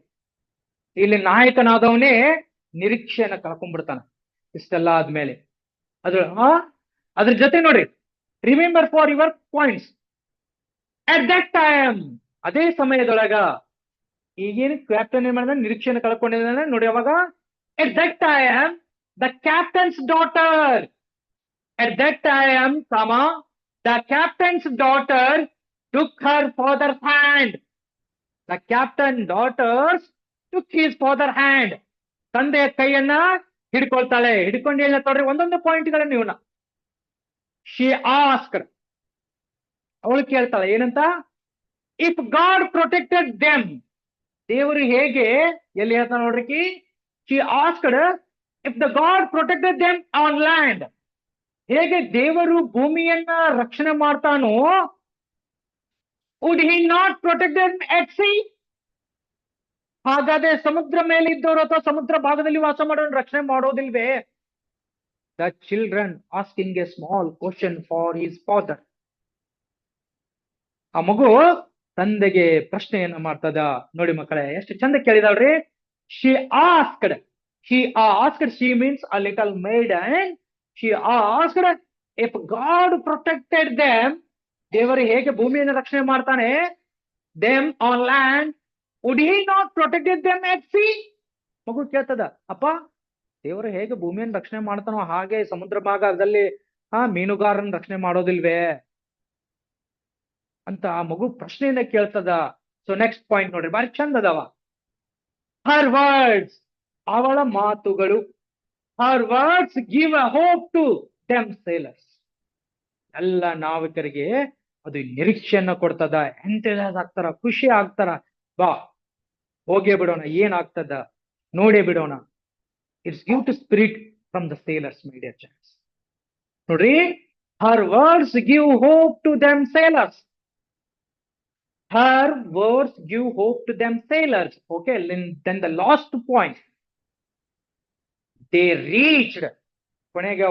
ಇಲ್ಲಿ ನಾಯಕನಾದವನೇ ನಿರೀಕ್ಷೆಯನ್ನ ಕಳ್ಕೊಂಡ್ಬಿಡ್ತಾನ ಇಷ್ಟೆಲ್ಲ ಆದ್ಮೇಲೆ. ಅದ್ರ ಜೊತೆ ನೋಡ್ರಿ, remember for your points. At that time, ಅದೇ ಸಮಯದೊಳಗ ಈಗೇನು ಕ್ಯಾಪ್ಟನ್ ಏನ್ ಮಾಡಿದ? ನಿರೀಕ್ಷೆಯನ್ನು ಕಳ್ಕೊಂಡಿದ್ದಾನೆ ನೋಡಿ. ಅವಾಗ at that time the captain's daughter, at that time, the captain's daughter took her father's hand. The captain's daughters took his father's hand. ತಂದೆಯ ಕೈಯನ್ನ ಹಿಡ್ಕೊಳ್ತಾಳೆ. ಹಿಡ್ಕೊಂಡು ಏನ್ ಹೇಳ್ತಾಳ್ರಿ? ಒಂದೊಂದು ಪಾಯಿಂಟ್ ಗಳನ್ನ ಇವನ ಶಿ ಆಸ್ಕ್ಡ್, ಅವಳು ಕೇಳ್ತಾಳೆ ಏನಂತ? ಇಫ್ ಗಾಡ್ ಪ್ರೊಟೆಕ್ಟೆಡ್ ದೆಮ್, ದೇವರು ಹೇಗೆ, ಎಲ್ಲಿ ಹೇಳ್ತಾಳೆ ನೋಡ್ರಿ? She asked if the God protected them on land, ಹೇಗೆ ದೇವರು ಭೂಮಿಯನ್ನ ರಕ್ಷಣೆ ಮಾಡ್ತಾನೋ, would he not protect them at sea? ಹಾಗಾದ್ರೆ ಸಮುದ್ರ ಮೇಲೆ ಇದ್ದವರು ಅಥವಾ ಸಮುದ್ರ ಭಾಗದಲ್ಲಿ ವಾಸ ಮಾಡೋರು ರಕ್ಷಣೆ ಮಾಡೋದಿಲ್ವೇ? The children asking a small question for his father. ಆ ಮಗು ತಂದೆಗೆ ಪ್ರಶ್ನೆಯನ್ನ ಮಾಡ್ತದ ನೋಡಿ ಮಕ್ಕಳೇ, ಎಷ್ಟು ಚಂದ ಕೇಳಿದಾಳ್ರಿ. She asked, she means a little maiden. She asked if God protected them, ದೇವರು ಹೇಗೆ ಭೂಮಿಯನ್ನು ರಕ್ಷಣೆ ಮಾಡ್ತಾನೆ, them on land, would he not protected them at sea? ಮಗು ಕೇಳ್ತದ, ಅಪ್ಪ ದೇವರು ಹೇಗೆ ಭೂಮಿಯನ್ನು ರಕ್ಷಣೆ ಮಾಡ್ತಾನೋ ಹಾಗೆ ಸಮುದ್ರ ಭಾಗದಲ್ಲಿ ಮೀನುಗಾರನ ರಕ್ಷಣೆ ಮಾಡೋದಿಲ್ವೇ ಅಂತ ಆ ಮಗು ಪ್ರಶ್ನೆಯನ್ನ ಕೇಳ್ತದ. ಸೊ ನೆಕ್ಸ್ಟ್ ಪಾಯಿಂಟ್ ನೋಡ್ರಿ, ಬಾರಿ ಚಂದ ಅದಾವ. her words, ಅವಳ ಮಾತುಗಳು. her words give a hope to them sailors. ಎಲ್ಲ ನಾವಿಕರಿಗೆ ಅದು ನಿರೀಕ್ಷೆಯನ್ನ ಕೊಡ್ತದ. ಎಂಥೆಲ್ಲ ಆಗ್ತಾರ, ಖುಷಿ ಆಗ್ತಾರ. ಬಾ ಹೋಗೇ ಬಿಡೋಣ, ಏನಾಗ್ತದ ನೋಡೇ ಬಿಡೋಣ. It's give to spirit from the sailors, my dear childs. ನೋಡ್ರಿ, her words give hope to them sailors. her words give hope to them sailors. Okay, then the last point, they reached, ಕೊನೆಗೆ